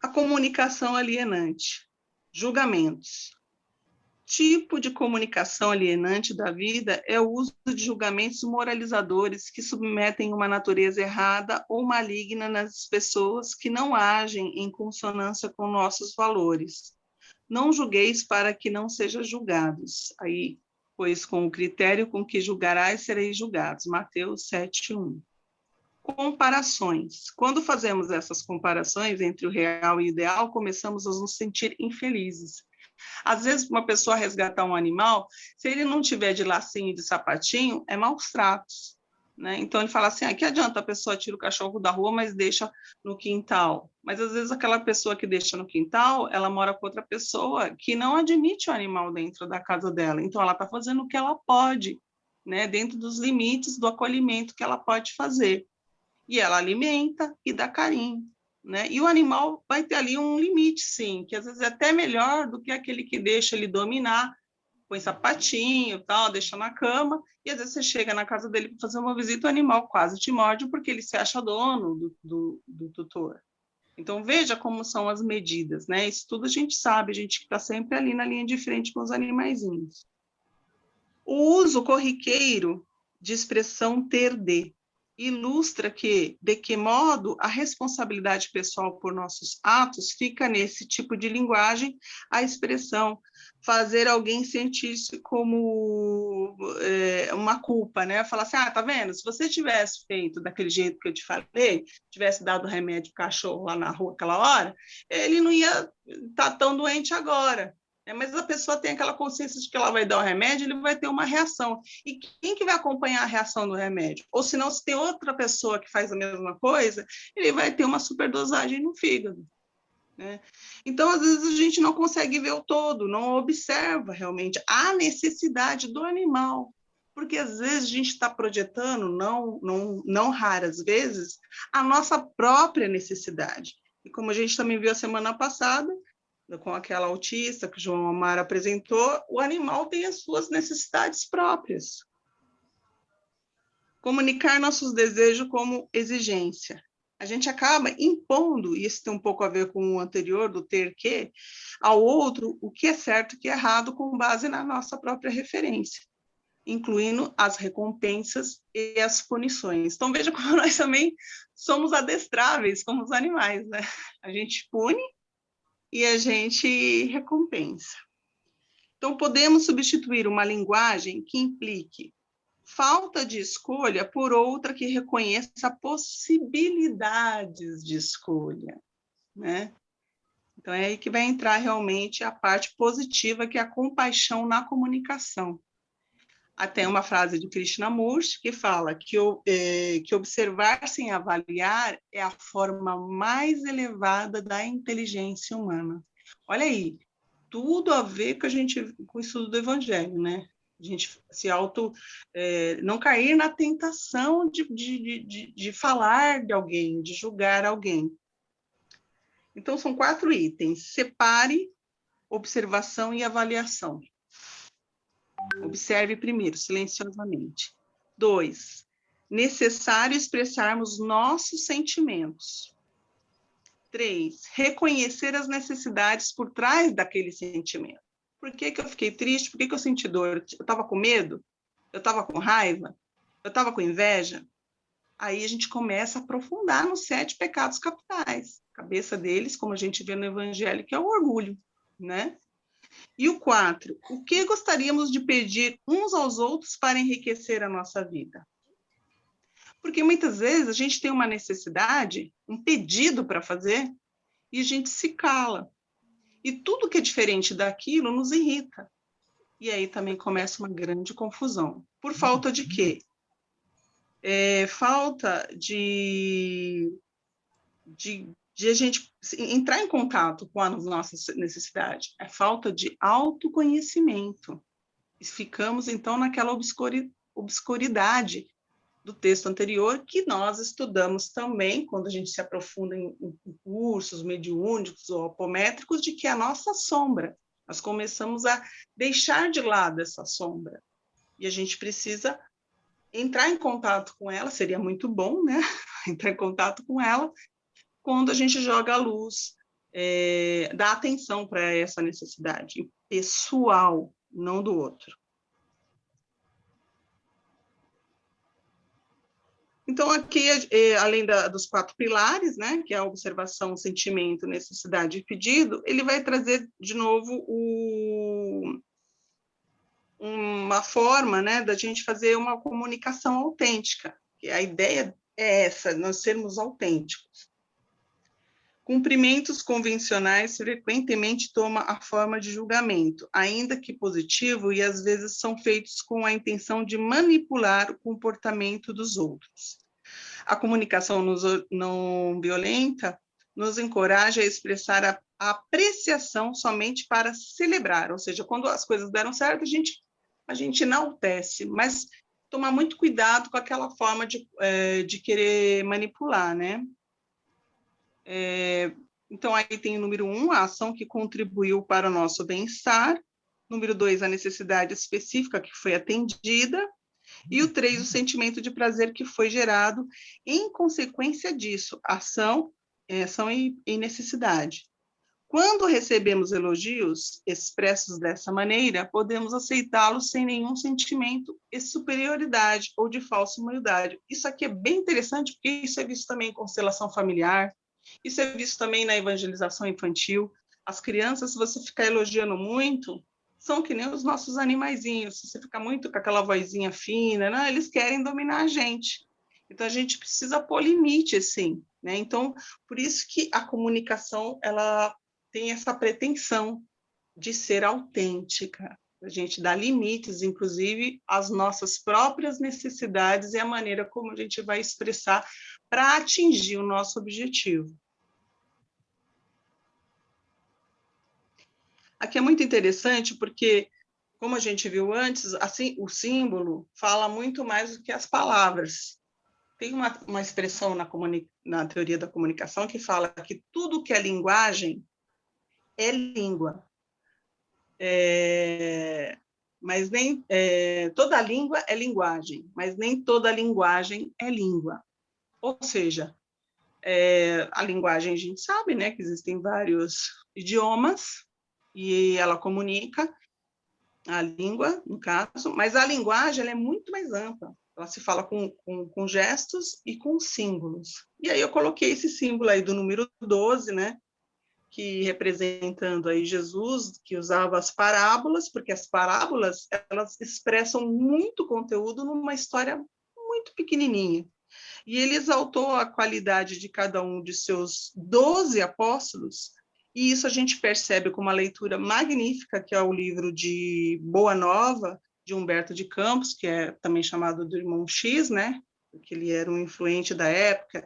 A comunicação alienante, julgamentos. tipo de comunicação alienante da vida é o uso de julgamentos moralizadores que submetem uma natureza errada ou maligna nas pessoas que não agem em consonância com nossos valores. Não julgueis para que não sejam julgados. Aí, pois com o critério com que julgarás, sereis julgados. Mateus 7:1. Comparações. Quando fazemos essas comparações entre o real e o ideal, começamos a nos sentir infelizes. Às vezes, uma pessoa resgatar um animal, se ele não tiver de lacinho e de sapatinho, é maus tratos, né? Então, ele fala assim, que adianta a pessoa tira o cachorro da rua, mas deixa no quintal? Mas, às vezes, aquela pessoa que deixa no quintal, ela mora com outra pessoa que não admite o animal dentro da casa dela. Então, ela está fazendo o que ela pode, né? Dentro dos limites do acolhimento que ela pode fazer. E ela alimenta e dá carinho. Né? E o animal vai ter ali um limite, sim, que às vezes é até melhor do que aquele que deixa ele dominar, põe sapatinho, tal, deixa na cama, e às vezes você chega na casa dele para fazer uma visita, o animal quase te morde porque ele se acha dono do tutor. Então, veja como são as medidas, né? Isso tudo a gente sabe, a gente está sempre ali na linha de frente com os animaizinhos. O uso corriqueiro de expressão ter de ilustra de que modo a responsabilidade pessoal por nossos atos fica nesse tipo de linguagem a expressão fazer alguém sentir-se como uma culpa, né? Falar assim, tá vendo? Se você tivesse feito daquele jeito que eu te falei, tivesse dado remédio para o cachorro lá na rua aquela hora, ele não ia estar tão doente agora. Mas a pessoa tem aquela consciência de que ela vai dar o remédio, ele vai ter uma reação. E quem que vai acompanhar a reação do remédio? Ou se não, se tem outra pessoa que faz a mesma coisa, ele vai ter uma superdosagem no fígado. Né? Então, às vezes, a gente não consegue ver o todo, não observa realmente a necessidade do animal. Porque, às vezes, a gente está projetando, não raras vezes, a nossa própria necessidade. E como a gente também viu a semana passada, com aquela autista que o João Amaro apresentou, o animal tem as suas necessidades próprias. Comunicar nossos desejos como exigência. A gente acaba impondo, e isso tem um pouco a ver com o anterior, do ter que, ao outro o que é certo e o que é errado com base na nossa própria referência, incluindo as recompensas e as punições. Então, veja como nós também somos adestráveis como os animais, né? A gente pune e a gente recompensa. Então, podemos substituir uma linguagem que implique falta de escolha por outra que reconheça possibilidades de escolha, né? Então, é aí que vai entrar realmente a parte positiva, que é a compaixão na comunicação. Até uma frase de Krishnamurti que fala que observar sem avaliar é a forma mais elevada da inteligência humana. Olha aí, tudo a ver com o estudo do Evangelho, né? A gente se não cair na tentação de falar de alguém, de julgar alguém. Então, são 4 itens: separe, observação e avaliação. Observe primeiro, silenciosamente. 2, necessário expressarmos nossos sentimentos. 3, reconhecer as necessidades por trás daquele sentimento. Por que eu fiquei triste? Por que eu senti dor? Eu estava com medo? Eu estava com raiva? Eu estava com inveja? Aí a gente começa a aprofundar nos 7 pecados capitais. A cabeça deles, como a gente vê no Evangelho, que é o orgulho, né? E o 4, o que gostaríamos de pedir uns aos outros para enriquecer a nossa vida? Porque muitas vezes a gente tem uma necessidade, um pedido para fazer, e a gente se cala. E tudo que é diferente daquilo nos irrita. E aí também começa uma grande confusão. Por falta de quê? Falta de a gente entrar em contato com as nossas necessidades. É falta de autoconhecimento. E ficamos, então, naquela obscuridade do texto anterior, que nós estudamos também, quando a gente se aprofunda em cursos mediúnicos ou apométricos, de que é a nossa sombra. Nós começamos a deixar de lado essa sombra. E a gente precisa entrar em contato com ela, seria muito bom, né? Entrar em contato com ela, quando a gente joga a luz dar atenção para essa necessidade pessoal, não do outro. Então, aqui, além dos 4 pilares, né, que é a observação, sentimento, necessidade e pedido, ele vai trazer, de novo, uma forma, né, da gente fazer uma comunicação autêntica. Que a ideia é essa, nós sermos autênticos. Cumprimentos convencionais frequentemente tomam a forma de julgamento, ainda que positivo, e às vezes são feitos com a intenção de manipular o comportamento dos outros. A comunicação não violenta nos encoraja a expressar a apreciação somente para celebrar, ou seja, quando as coisas deram certo, a gente enaltece, mas tomar muito cuidado com aquela forma de querer manipular, né? Então, aí tem o número 1, a ação que contribuiu para o nosso bem-estar. Número 2, a necessidade específica que foi atendida. E o 3, o sentimento de prazer que foi gerado em consequência disso, ação e necessidade. Quando recebemos elogios expressos dessa maneira, podemos aceitá-los sem nenhum sentimento de superioridade ou de falsa humildade. Isso aqui é bem interessante, porque isso é visto também em constelação familiar, isso é visto também na evangelização infantil. As crianças, se você ficar elogiando muito, são que nem os nossos animaizinhos. Se você ficar muito com aquela vozinha fina, né, eles querem dominar a gente. Então, a gente precisa pôr limite, assim, né? Então, por isso que a comunicação, ela tem essa pretensão de ser autêntica. A gente dá limites, inclusive, às nossas próprias necessidades e a maneira como a gente vai expressar para atingir o nosso objetivo. Aqui é muito interessante porque, como a gente viu antes, assim, o símbolo fala muito mais do que as palavras. Tem uma expressão na teoria da comunicação que fala que tudo que é linguagem é língua. Mas nem toda língua é linguagem, mas nem toda linguagem é língua. Ou seja, a linguagem a gente sabe, né, que existem vários idiomas e ela comunica a língua, no caso, mas a linguagem ela é muito mais ampla. Ela se fala com gestos e com símbolos. E aí eu coloquei esse símbolo aí do número 12, né, que representando aí Jesus, que usava as parábolas, porque as parábolas, elas expressam muito conteúdo numa história muito pequenininha. E ele exaltou a qualidade de cada um de seus 12 apóstolos, e isso a gente percebe com uma leitura magnífica, que é o livro de Boa Nova, de Humberto de Campos, que é também chamado do Irmão X, né? Porque ele era um influente da época,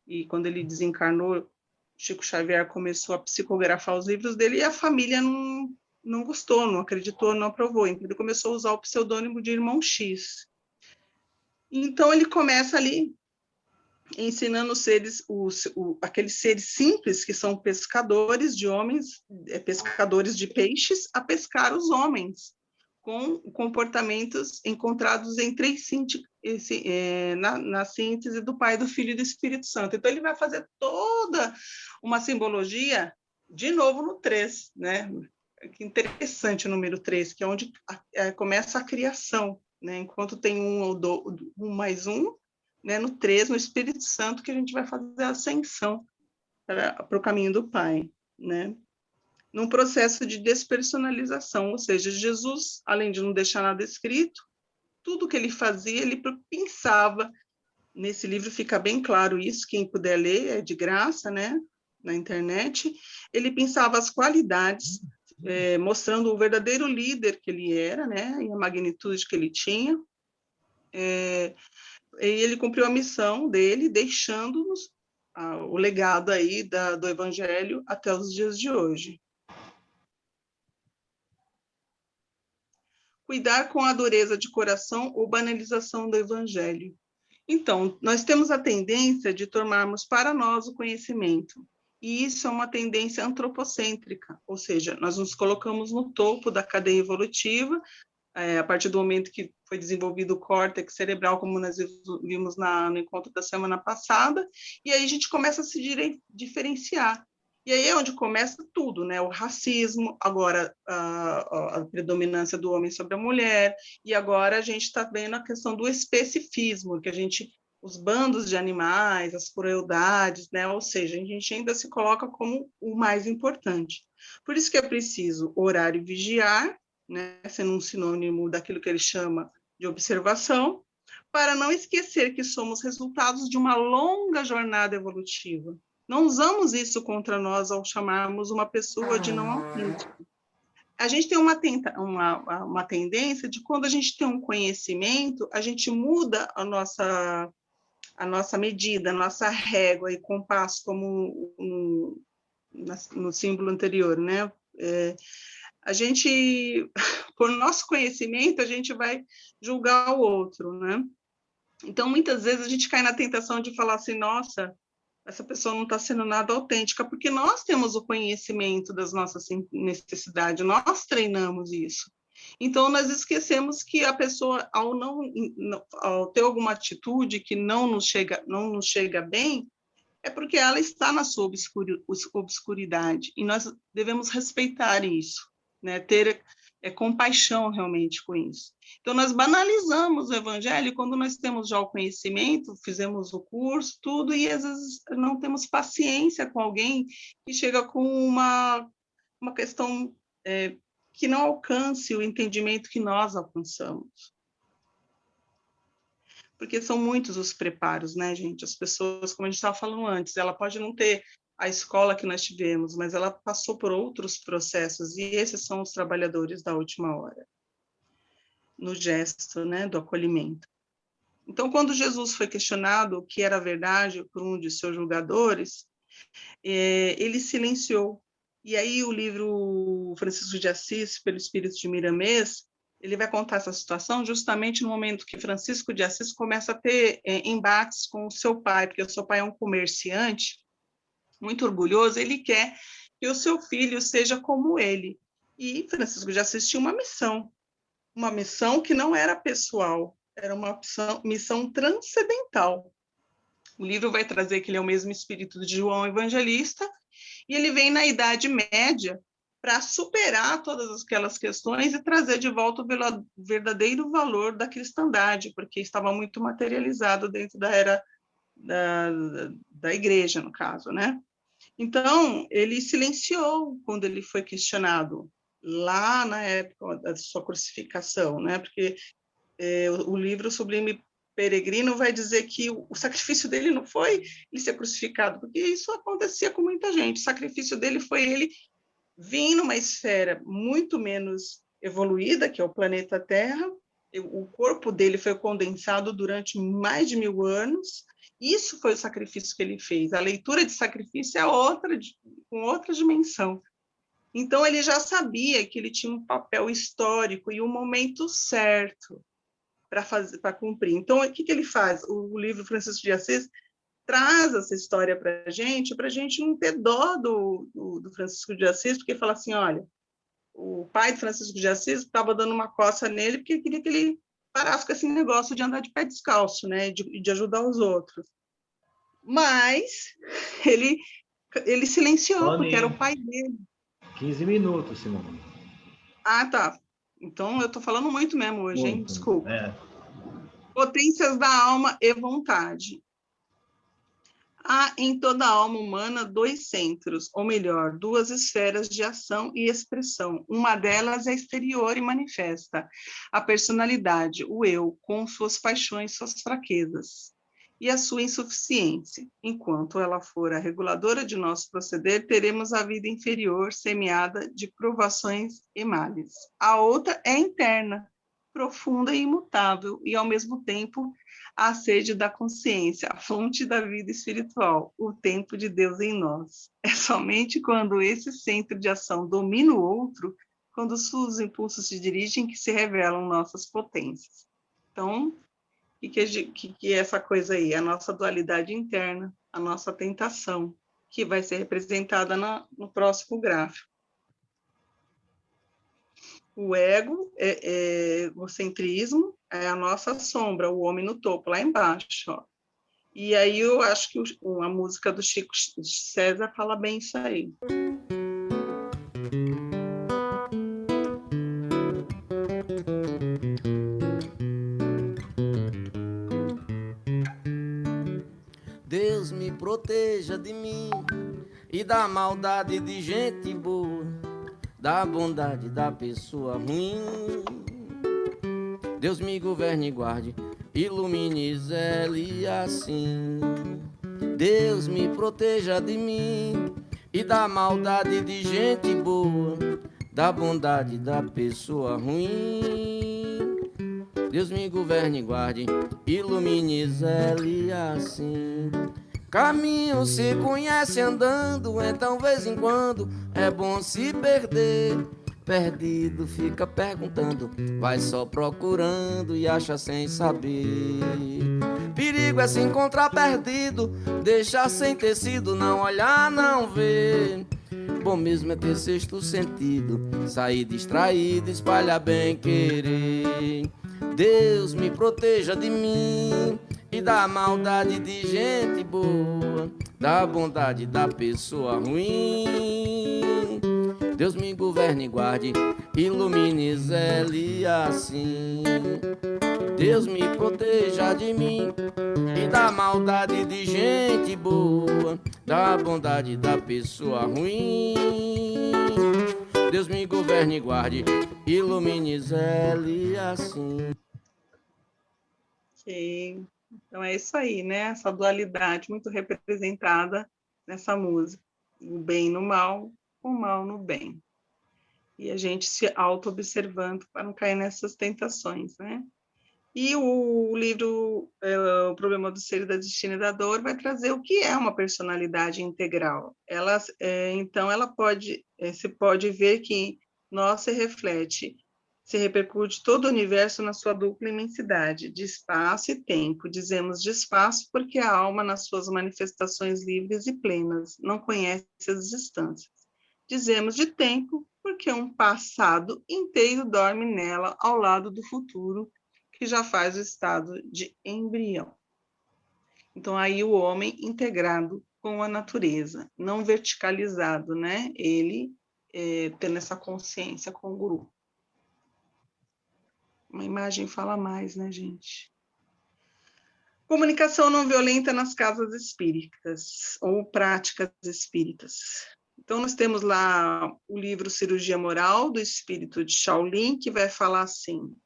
e quando ele desencarnou, Chico Xavier começou a psicografar os livros dele, e a família não gostou, não acreditou, não aprovou, então ele começou a usar o pseudônimo de Irmão X. Então ele começa ali ensinando os seres, aqueles seres simples que são pescadores de homens, pescadores de peixes, a pescar os homens, com comportamentos encontrados em 3 na síntese do Pai, do Filho e do Espírito Santo. Então, ele vai fazer toda uma simbologia, de novo, no 3, né? Que interessante o número 3, que é onde começa a criação, né? Enquanto tem um mais um, né, no 3, no Espírito Santo, que a gente vai fazer a ascensão para o caminho do Pai, né? Num processo de despersonalização, ou seja, Jesus, além de não deixar nada escrito, tudo que ele fazia, ele pensava. Nesse livro fica bem claro isso, quem puder ler, é de graça, né, na internet. Ele pensava as qualidades, mostrando o verdadeiro líder que ele era, né, e a magnitude que ele tinha. E ele cumpriu a missão dele, deixando-nos o legado aí do Evangelho até os dias de hoje. Cuidar com a dureza de coração ou banalização do Evangelho. Então, nós temos a tendência de tomarmos para nós o conhecimento, e isso é uma tendência antropocêntrica, ou seja, nós nos colocamos no topo da cadeia evolutiva, a partir do momento que foi desenvolvido o córtex cerebral, como nós vimos no encontro da semana passada, e aí a gente começa a se diferenciar. E aí é onde começa tudo, né? O racismo, agora a predominância do homem sobre a mulher, e agora a gente está vendo a questão do especificismo, que os bandos de animais, as crueldades, né? Ou seja, a gente ainda se coloca como o mais importante. Por isso que é preciso orar e vigiar, né? Sendo um sinônimo daquilo que ele chama de observação, para não esquecer que somos resultados de uma longa jornada evolutiva. Não usamos isso contra nós ao chamarmos uma pessoa de não autêntica. A gente tem uma tendência de, quando a gente tem um conhecimento, a gente muda a nossa medida, a nossa régua e compasso, como no símbolo anterior, né? A gente, por nosso conhecimento, a gente vai julgar o outro, né? Então, muitas vezes, a gente cai na tentação de falar assim, nossa, essa pessoa não está sendo nada autêntica, porque nós temos o conhecimento das nossas necessidades, nós treinamos isso. Então, nós esquecemos que a pessoa, ao ter alguma atitude que não nos chega bem, é porque ela está na sua obscuridade, e nós devemos respeitar isso, né? Ter compaixão realmente com isso. Então, nós banalizamos o evangelho quando nós temos já o conhecimento, fizemos o curso, tudo, e às vezes não temos paciência com alguém que chega com uma questão que não alcance o entendimento que nós alcançamos. Porque são muitos os preparos, né, gente? As pessoas, como a gente estava falando antes, ela pode não ter a escola que nós tivemos, mas ela passou por outros processos, e esses são os trabalhadores da última hora, no gesto, né, do acolhimento. Então, quando Jesus foi questionado o que era verdade por um de seus julgadores, ele silenciou. E aí o livro Francisco de Assis, pelo Espírito de Miramês, ele vai contar essa situação justamente no momento que Francisco de Assis começa a ter embates com o seu pai, porque o seu pai é um comerciante muito orgulhoso, ele quer que o seu filho seja como ele. E Francisco de Assis tinha uma missão que não era pessoal, era uma missão transcendental. O livro vai trazer que ele é o mesmo espírito de João Evangelista, e ele vem na Idade Média para superar todas aquelas questões e trazer de volta o verdadeiro valor da cristandade, porque estava muito materializado dentro da era da igreja, no caso, né? Então, ele silenciou quando ele foi questionado, lá na época da sua crucificação, né? Porque o livro Sublime Peregrino vai dizer que o sacrifício dele não foi ele ser crucificado, porque isso acontecia com muita gente. O sacrifício dele foi ele vir numa esfera muito menos evoluída, que é o planeta Terra. O corpo dele foi condensado durante mais de 1000 anos. Isso foi o sacrifício que ele fez. A leitura de sacrifício é com outra dimensão. Então, ele já sabia que ele tinha um papel histórico e um momento certo para cumprir. Então, o que ele faz? O livro Francisco de Assis traz essa história para a gente não ter dó do Francisco de Assis, porque fala assim, olha, o pai de Francisco de Assis estava dando uma coça nele porque queria que ele parasse com esse negócio de andar de pé descalço, né, de ajudar os outros. Mas ele silenciou, porque era o pai dele. 15 minutos, Simone. Ah, tá. Então, eu estou falando muito mesmo hoje, muito, hein? Desculpa. Potências da alma e vontade. Há em toda a alma humana 2 centros, ou melhor, 2 esferas de ação e expressão. Uma delas é exterior e manifesta a personalidade, o eu, com suas paixões, suas fraquezas e a sua insuficiência. Enquanto ela for a reguladora de nosso proceder, teremos a vida inferior semeada de provações e males. A outra é interna, profunda e imutável, e ao mesmo tempo a sede da consciência, a fonte da vida espiritual, o tempo de Deus em nós. É somente quando esse centro de ação domina o outro, quando seus impulsos se dirigem, que se revelam nossas potências. Então, o que é essa coisa aí? A nossa dualidade interna, a nossa tentação, que vai ser representada no próximo gráfico. O ego, o egocentrismo, é a nossa sombra, o homem no topo, lá embaixo. Ó. E aí eu acho que a música do Chico César fala bem isso aí. Deus me proteja de mim e da maldade de gente boa, da bondade da pessoa ruim. Deus me governe e guarde, ilumine e zele assim. Deus me proteja de mim e da maldade de gente boa, da bondade da pessoa ruim. Deus me governe e guarde, ilumine e zele assim. Caminho se conhece andando, então vez em quando é bom se perder. Perdido fica perguntando, vai só procurando e acha sem saber. Perigo é se encontrar perdido, deixar sem tecido, não olhar, não ver. Bom mesmo é ter sexto sentido, sair distraído, espalhar bem querer. Deus me proteja de mim e da maldade de gente boa, da bondade da pessoa ruim. Deus me governe e guarde, ilumine e zele assim. Deus me proteja de mim e da maldade de gente boa, da bondade da pessoa ruim. Deus me governe e guarde, ilumine e zele assim. Ok. Então é isso aí, né? Essa dualidade muito representada nessa música. O bem no mal, o mal no bem. E a gente se auto-observando para não cair nessas tentações, né? E o livro O Problema do Ser e da Destino e da Dor vai trazer o que é uma personalidade integral. Então, ela se pode ver que nós se reflete, se repercute todo o universo na sua dupla imensidade, de espaço e tempo. Dizemos de espaço porque a alma, nas suas manifestações livres e plenas, não conhece as distâncias. Dizemos de tempo porque um passado inteiro dorme nela ao lado do futuro, que já faz o estado de embrião. Então, aí o homem integrado com a natureza, não verticalizado, né? Ele tendo essa consciência com o guru. Uma imagem fala mais, né, gente? Comunicação não violenta nas casas espíritas, ou práticas espíritas. Então, nós temos lá o livro Cirurgia Moral, do espírito de Shaolin, que vai falar assim: o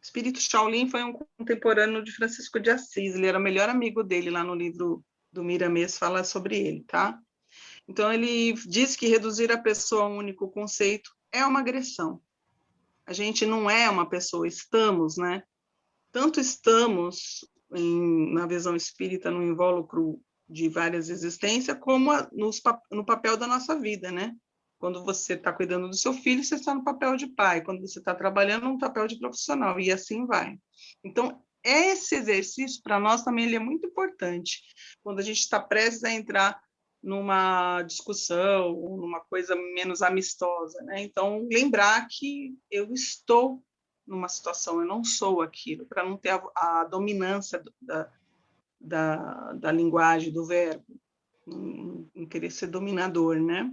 espírito Shaolin foi um contemporâneo de Francisco de Assis, ele era o melhor amigo dele, lá no livro do Miramês fala sobre ele, tá? Então, ele diz que reduzir a pessoa a um único conceito é uma agressão. A gente não é uma pessoa, estamos, né? Tanto estamos, na visão espírita, no invólucro de várias existências, como no papel da nossa vida, né? Quando você está cuidando do seu filho, você está no papel de pai. Quando você está trabalhando, no papel de profissional. E assim vai. Então, esse exercício, para nós, também ele é muito importante. Quando a gente está prestes a entrar numa discussão, numa coisa menos amistosa, né? Então, lembrar que eu estou numa situação, eu não sou aquilo, para não ter a dominância da linguagem, do verbo, não querer ser dominador, né?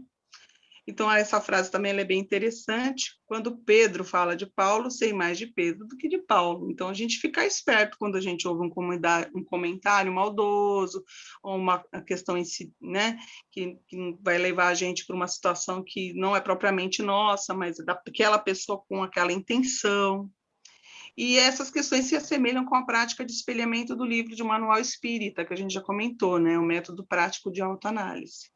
Então, essa frase também ela é bem interessante. Quando Pedro fala de Paulo, sei mais de Pedro do que de Paulo. Então, a gente fica esperto quando a gente ouve um comentário maldoso, ou uma questão em si, né, que vai levar a gente para uma situação que não é propriamente nossa, mas é daquela pessoa com aquela intenção. E essas questões se assemelham com a prática de espelhamento do livro de Manual Espírita, que a gente já comentou, né, o método prático de autoanálise.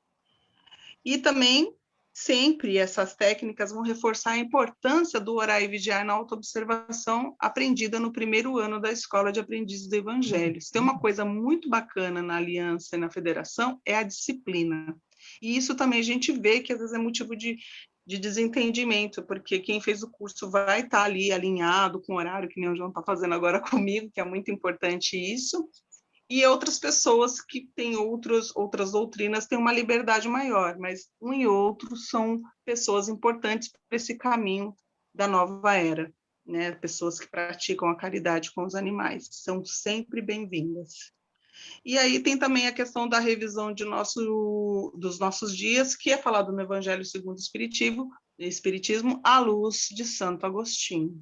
E também sempre essas técnicas vão reforçar a importância do orar e vigiar na autoobservação aprendida no primeiro ano da Escola de Aprendizes do Evangelho. Se tem uma coisa muito bacana na aliança e na federação, é a disciplina. E isso também a gente vê que às vezes é motivo de desentendimento, porque quem fez o curso vai estar ali alinhado com o horário, que nem o João está fazendo agora comigo, que é muito importante isso, e outras pessoas que têm outras doutrinas têm uma liberdade maior, mas um e outro são pessoas importantes para esse caminho da nova era, né? Pessoas que praticam a caridade com os animais, são sempre bem-vindas. E aí tem também a questão da revisão dos nossos dias, que é falado no Evangelho segundo o Espiritismo, à luz de Santo Agostinho.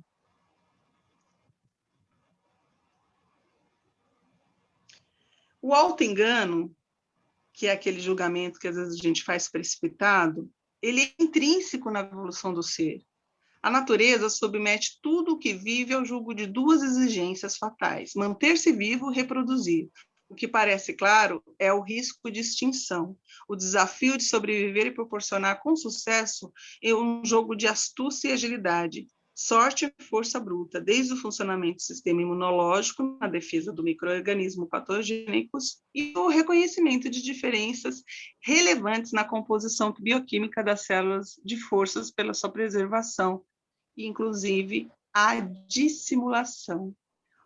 O auto-engano, que é aquele julgamento que às vezes a gente faz precipitado, ele é intrínseco na evolução do ser. A natureza submete tudo o que vive ao julgo de duas exigências fatais: manter-se vivo e reproduzir. O que parece claro é o risco de extinção, o desafio de sobreviver e proporcionar com sucesso em um jogo de astúcia e agilidade, sorte e força bruta, desde o funcionamento do sistema imunológico na defesa do micro-organismo patogênicos e o reconhecimento de diferenças relevantes na composição bioquímica das células de forças pela sua preservação, inclusive a dissimulação.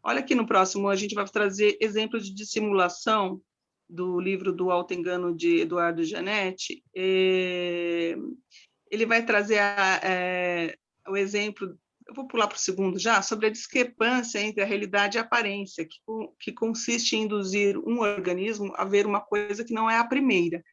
Olha aqui no próximo, a gente vai trazer exemplos de dissimulação do livro do Auto-engano de Eduardo Gianetti. Ele vai trazer o exemplo, eu vou pular para o segundo já, sobre a discrepância entre a realidade e a aparência, que consiste em induzir um organismo a ver uma coisa que não é a primeira.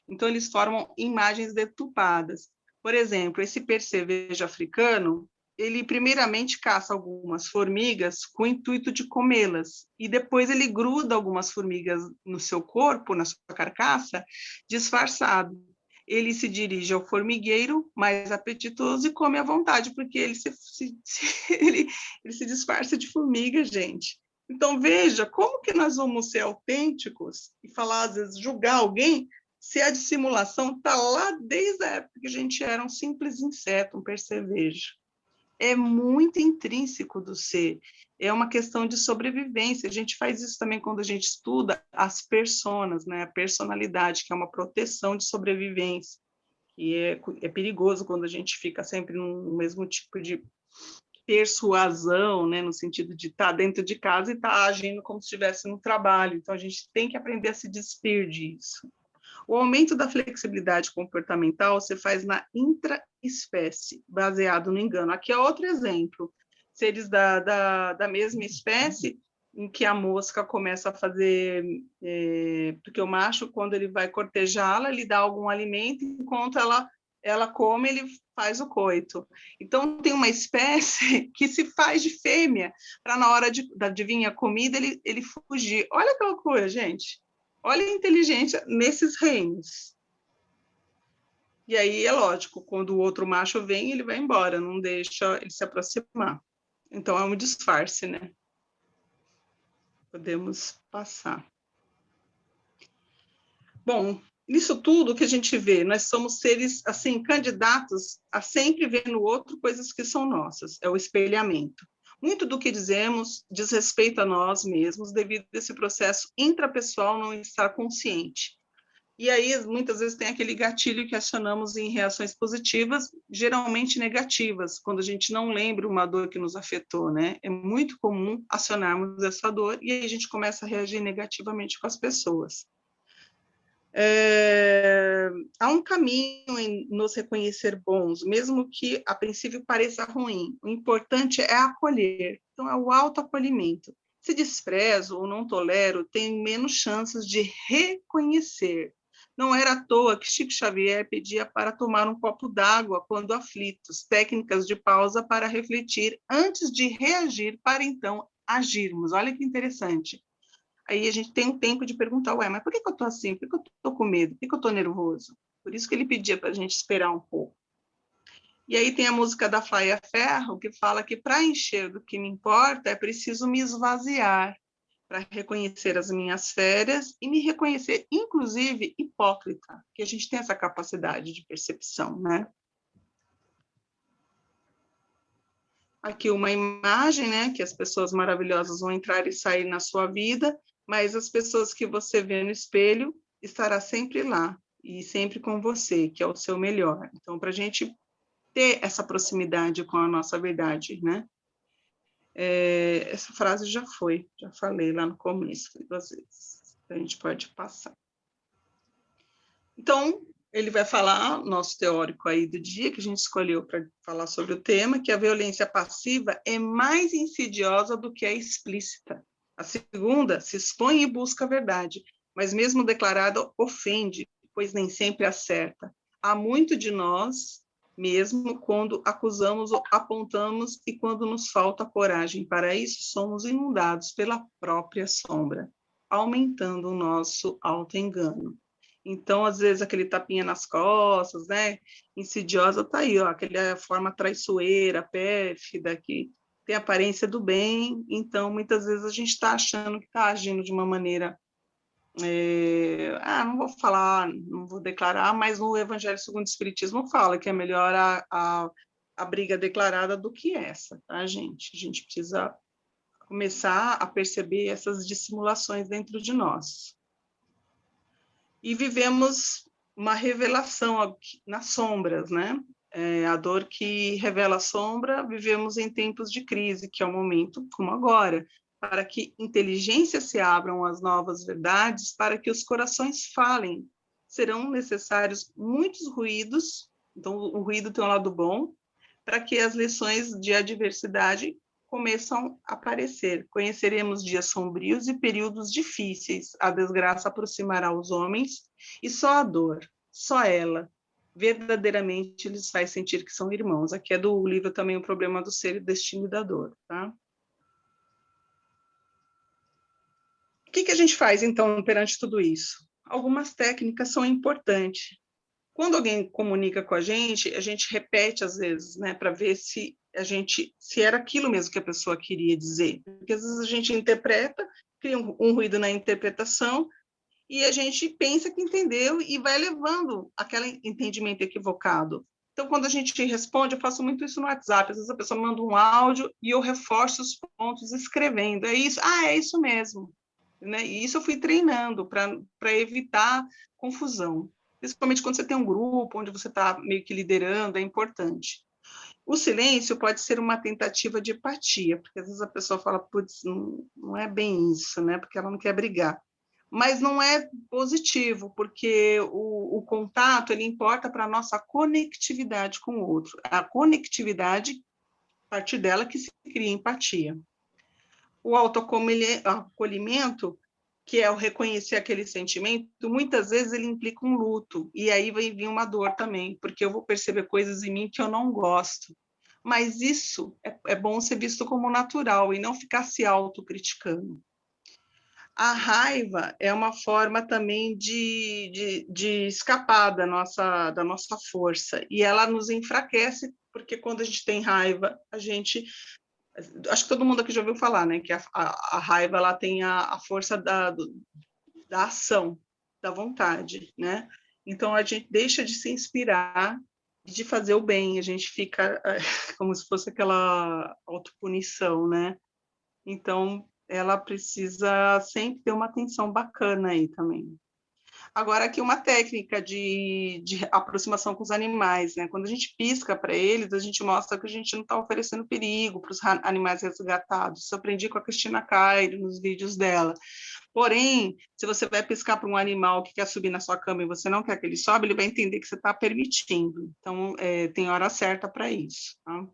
Então, eles formam imagens deturpadas. Por exemplo, esse percevejo africano, ele primeiramente caça algumas formigas com o intuito de comê-las, e depois ele gruda algumas formigas no seu corpo, na sua carcaça, disfarçado. Ele se dirige ao formigueiro mais apetitoso e come à vontade, porque ele se disfarça de formiga, gente. Então, veja como que nós vamos ser autênticos e falar, às vezes, julgar alguém, se a dissimulação está lá desde a época que a gente era um simples inseto, um percevejo. É muito intrínseco do ser, é uma questão de sobrevivência. A gente faz isso também quando a gente estuda as personas, né? A personalidade, que é uma proteção de sobrevivência, e é perigoso quando a gente fica sempre no mesmo tipo de persuasão, né? No sentido de estar dentro de casa e estar agindo como se estivesse no trabalho. Então, a gente tem que aprender a se despir disso. O aumento da flexibilidade comportamental se faz na intraespécie, baseado no engano. Aqui é outro exemplo. Seres da mesma espécie, em que a mosca começa a fazer... porque o macho, quando ele vai cortejá-la, ele dá algum alimento, enquanto ela come, ele faz o coito. Então, tem uma espécie que se faz de fêmea, para na hora de vir a comida, ele fugir. Olha que loucura, gente. Olha a inteligência nesses reinos. E aí, é lógico, quando o outro macho vem, ele vai embora, não deixa ele se aproximar. Então, é um disfarce, né? Podemos passar. Bom, nisso tudo que a gente vê, nós somos seres, assim, candidatos a sempre ver no outro coisas que são nossas. É o espelhamento. Muito do que dizemos diz respeito a nós mesmos, devido a esse processo intrapessoal não estar consciente. E aí, muitas vezes, tem aquele gatilho que acionamos em reações positivas, geralmente negativas, quando a gente não lembra uma dor que nos afetou, né? É muito comum acionarmos essa dor e aí a gente começa a reagir negativamente com as pessoas. Há um caminho em nos reconhecer bons, mesmo que a princípio pareça ruim. O importante é acolher, então é o autoacolhimento. Se desprezo ou não tolero, tenho menos chances de reconhecer. Não era à toa que Chico Xavier pedia para tomar um copo d'água quando aflitos, técnicas de pausa para refletir antes de reagir, para então agirmos. Olha que interessante. Aí a gente tem um tempo de perguntar, ué, mas por que eu estou assim? Por que eu estou com medo? Por que eu estou nervoso? Por isso que ele pedia para a gente esperar um pouco. E aí tem a música da Flaia Ferro, que fala que para encher do que me importa, é preciso me esvaziar, para reconhecer as minhas férias e me reconhecer, inclusive, hipócrita, que a gente tem essa capacidade de percepção, né? Aqui uma imagem, né, que as pessoas maravilhosas vão entrar e sair na sua vida, mas as pessoas que você vê no espelho estará sempre lá e sempre com você, que é o seu melhor. Então, para a gente ter essa proximidade com a nossa verdade, né? Essa frase já falei lá no começo, duas vezes. A gente pode passar. Então, ele vai falar, nosso teórico aí do dia, que a gente escolheu para falar sobre o tema, que a violência passiva é mais insidiosa do que a explícita. A segunda se expõe e busca a verdade, mas mesmo declarada ofende, pois nem sempre acerta. Há muito de nós, mesmo quando acusamos ou apontamos e quando nos falta coragem. Para isso, somos inundados pela própria sombra, aumentando o nosso autoengano. Então, às vezes, aquele tapinha nas costas, né? Insidiosa, tá aí, ó, aquela forma traiçoeira, pérfida, que tem aparência do bem. Então, muitas vezes, a gente está achando que está agindo de uma maneira... não vou falar, não vou declarar, mas no Evangelho segundo o Espiritismo fala que é melhor a briga declarada do que essa, tá, gente? A gente precisa começar a perceber essas dissimulações dentro de nós. E vivemos uma revelação nas sombras, né? A dor que revela a sombra, vivemos em tempos de crise, que é o momento como agora, para que inteligência se abram às novas verdades, para que os corações falem. Serão necessários muitos ruídos, então o ruído tem um lado bom, para que as lições de adversidade começam a aparecer. Conheceremos dias sombrios e períodos difíceis. A desgraça aproximará os homens e só a dor, só ela, verdadeiramente lhes faz sentir que são irmãos. Aqui é do livro também O Problema do Ser e o Destino da Dor, tá? O que a gente faz, então, perante tudo isso? Algumas técnicas são importantes. Quando alguém comunica com a gente repete às vezes, né, para ver se era aquilo mesmo que a pessoa queria dizer. Porque às vezes a gente interpreta, cria um ruído na interpretação, e a gente pensa que entendeu e vai levando aquele entendimento equivocado. Então, quando a gente responde, eu faço muito isso no WhatsApp, às vezes a pessoa manda um áudio e eu reforço os pontos escrevendo. É isso? É isso mesmo. Né? E isso eu fui treinando para evitar confusão. Principalmente quando você tem um grupo onde você está meio que liderando, é importante. O silêncio pode ser uma tentativa de empatia, porque às vezes a pessoa fala, putz, não é bem isso, né? Porque ela não quer brigar. Mas não é positivo, porque o contato, ele importa para a nossa conectividade com o outro. A conectividade, a partir dela que se cria empatia. O autoacolhimento, que é o reconhecer aquele sentimento, muitas vezes ele implica um luto, e aí vai vir uma dor também, porque eu vou perceber coisas em mim que eu não gosto. Mas isso é bom ser visto como natural e não ficar se autocriticando. A raiva é uma forma também de escapar da nossa força, e ela nos enfraquece, porque quando a gente tem raiva, acho que todo mundo aqui já ouviu falar, né, que a raiva ela tem a força da ação, da vontade, né? Então a gente deixa de se inspirar e de fazer o bem, a gente fica como se fosse aquela autopunição, né? Então ela precisa sempre ter uma atenção bacana aí também. Agora, aqui uma técnica de aproximação com os animais, né? Quando a gente pisca para eles, a gente mostra que a gente não está oferecendo perigo para os animais resgatados. Isso eu aprendi com a Cristina Cairo, nos vídeos dela. Porém, se você vai piscar para um animal que quer subir na sua cama e você não quer que ele sobe, ele vai entender que você está permitindo. Então, tem hora certa para isso, tá?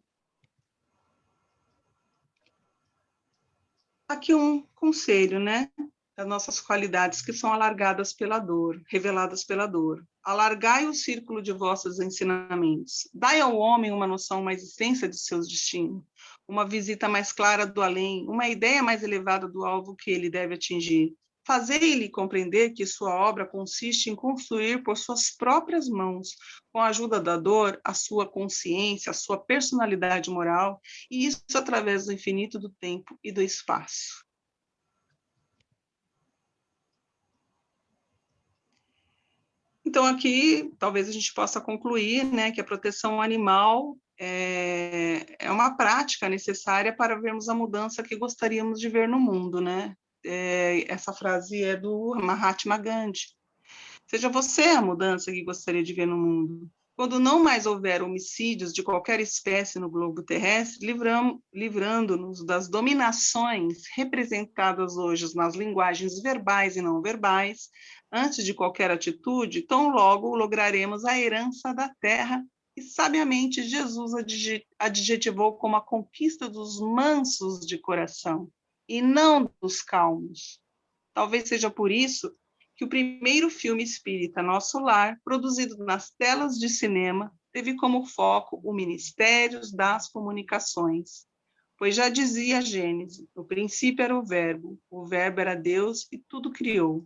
Aqui um conselho, né? Das nossas qualidades que são alargadas pela dor, reveladas pela dor. Alargai o círculo de vossos ensinamentos. Dai ao homem uma noção mais extensa de seus destinos, uma visita mais clara do além, uma ideia mais elevada do alvo que ele deve atingir. Fazei-lhe compreender que sua obra consiste em construir por suas próprias mãos, com a ajuda da dor, a sua consciência, a sua personalidade moral, e isso através do infinito do tempo e do espaço. Então, aqui, talvez a gente possa concluir, né, que a proteção animal é uma prática necessária para vermos a mudança que gostaríamos de ver no mundo, né? Essa frase é do Mahatma Gandhi. Seja você a mudança que gostaria de ver no mundo. Quando não mais houver homicídios de qualquer espécie no globo terrestre, livrando-nos das dominações representadas hoje nas linguagens verbais e não verbais, antes de qualquer atitude, tão logo lograremos a herança da terra, que sabiamente Jesus adjetivou como a conquista dos mansos de coração. e não dos calmos. Talvez seja por isso que o primeiro filme espírita Nosso Lar, produzido nas telas de cinema, teve como foco o Ministério das Comunicações. Pois já dizia Gênesis, no princípio era o Verbo era Deus e tudo criou.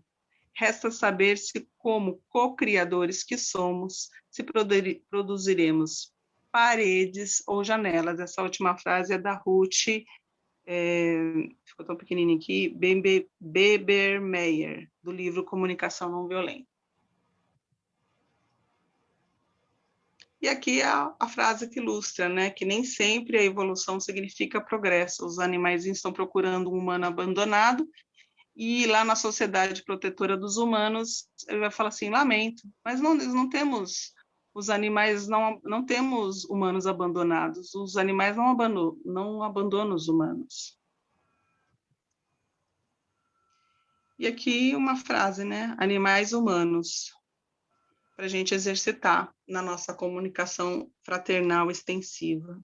Resta saber se, como co-criadores que somos, se produziremos paredes ou janelas. Essa última frase é da Ruth, ficou tão pequenininho aqui, Bebermeyer, do livro Comunicação Não Violenta. E aqui é a frase que ilustra, né, que nem sempre a evolução significa progresso. Os animais estão procurando um humano abandonado, e lá na Sociedade Protetora dos Humanos, ele vai falar assim, lamento, mas não temos os animais, não temos humanos abandonados, os animais não abandonam os humanos. E aqui uma frase, né, animais humanos, para a gente exercitar na nossa comunicação fraternal extensiva,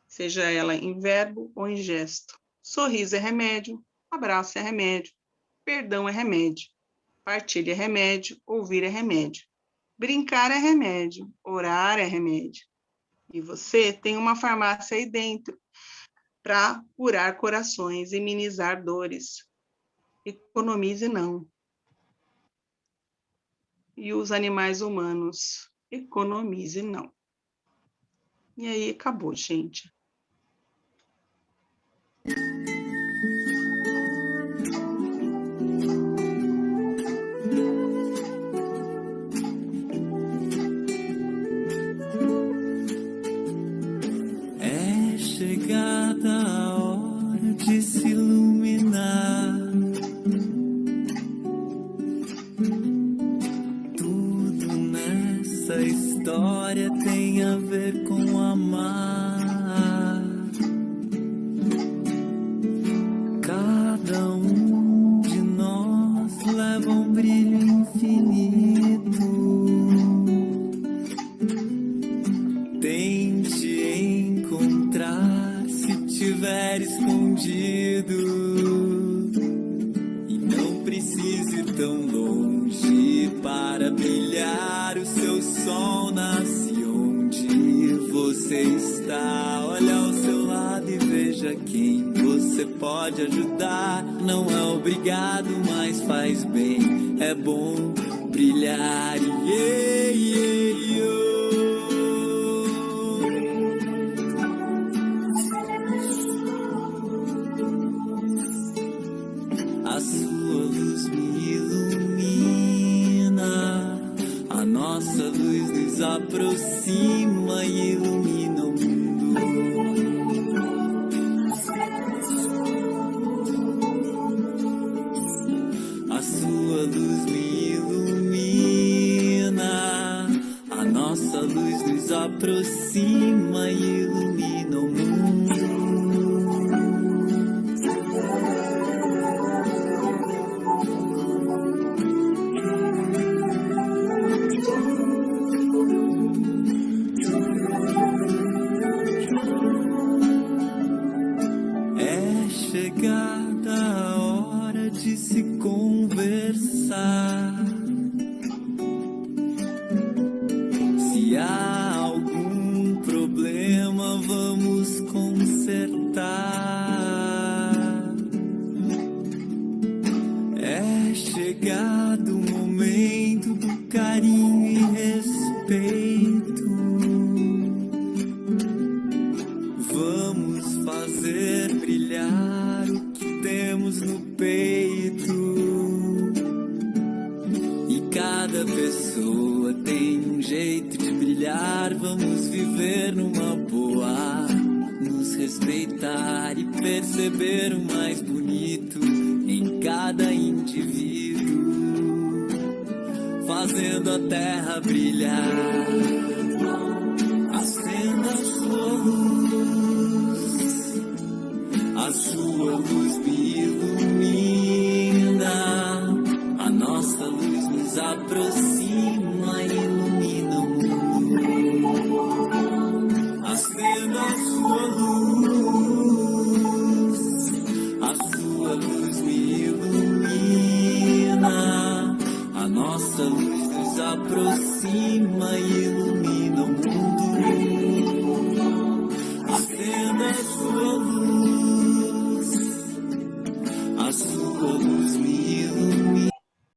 seja ela em verbo ou em gesto. Sorriso é remédio, abraço é remédio, perdão é remédio, partilha é remédio, ouvir é remédio, brincar é remédio, orar é remédio. E você tem uma farmácia aí dentro para curar corações e minimizar dores. Economize não. E os animais humanos, economize não. E aí acabou, gente. É chegada a hora de se iluminar. Essa história tem a ver com amar. Cada um de nós leva um brilho infinito. Tente encontrar se tiver escondido. E não precise tão longe para brilhar. O seu sol nasce onde você está. Olha ao seu lado e veja quem você pode ajudar. Não é obrigado, mas faz bem. É bom brilhar. Yeah, yeah, yeah. A sua luz me ilumina. A nossa luz nos aproxima e ilumina o mundo. A sua luz me ilumina. A nossa luz nos aproxima e ilumina o mundo. Chegada a hora de se conversar. Se há algum problema, vamos consertar. É chegado o momento do carinho e respeito. Vamos fazer brilhar o que temos no peito. E cada pessoa tem um jeito de brilhar. Vamos viver numa boa, nos respeitar e perceber o mais bonito em cada indivíduo, fazendo a terra brilhar. Acenda a sua luz, a sua luz me ilumina. A nossa luz nos aproxima e ilumina o mundo. Acenda a sua luz, a sua luz aproxima e ilumina o mundo. Acenda sua luz.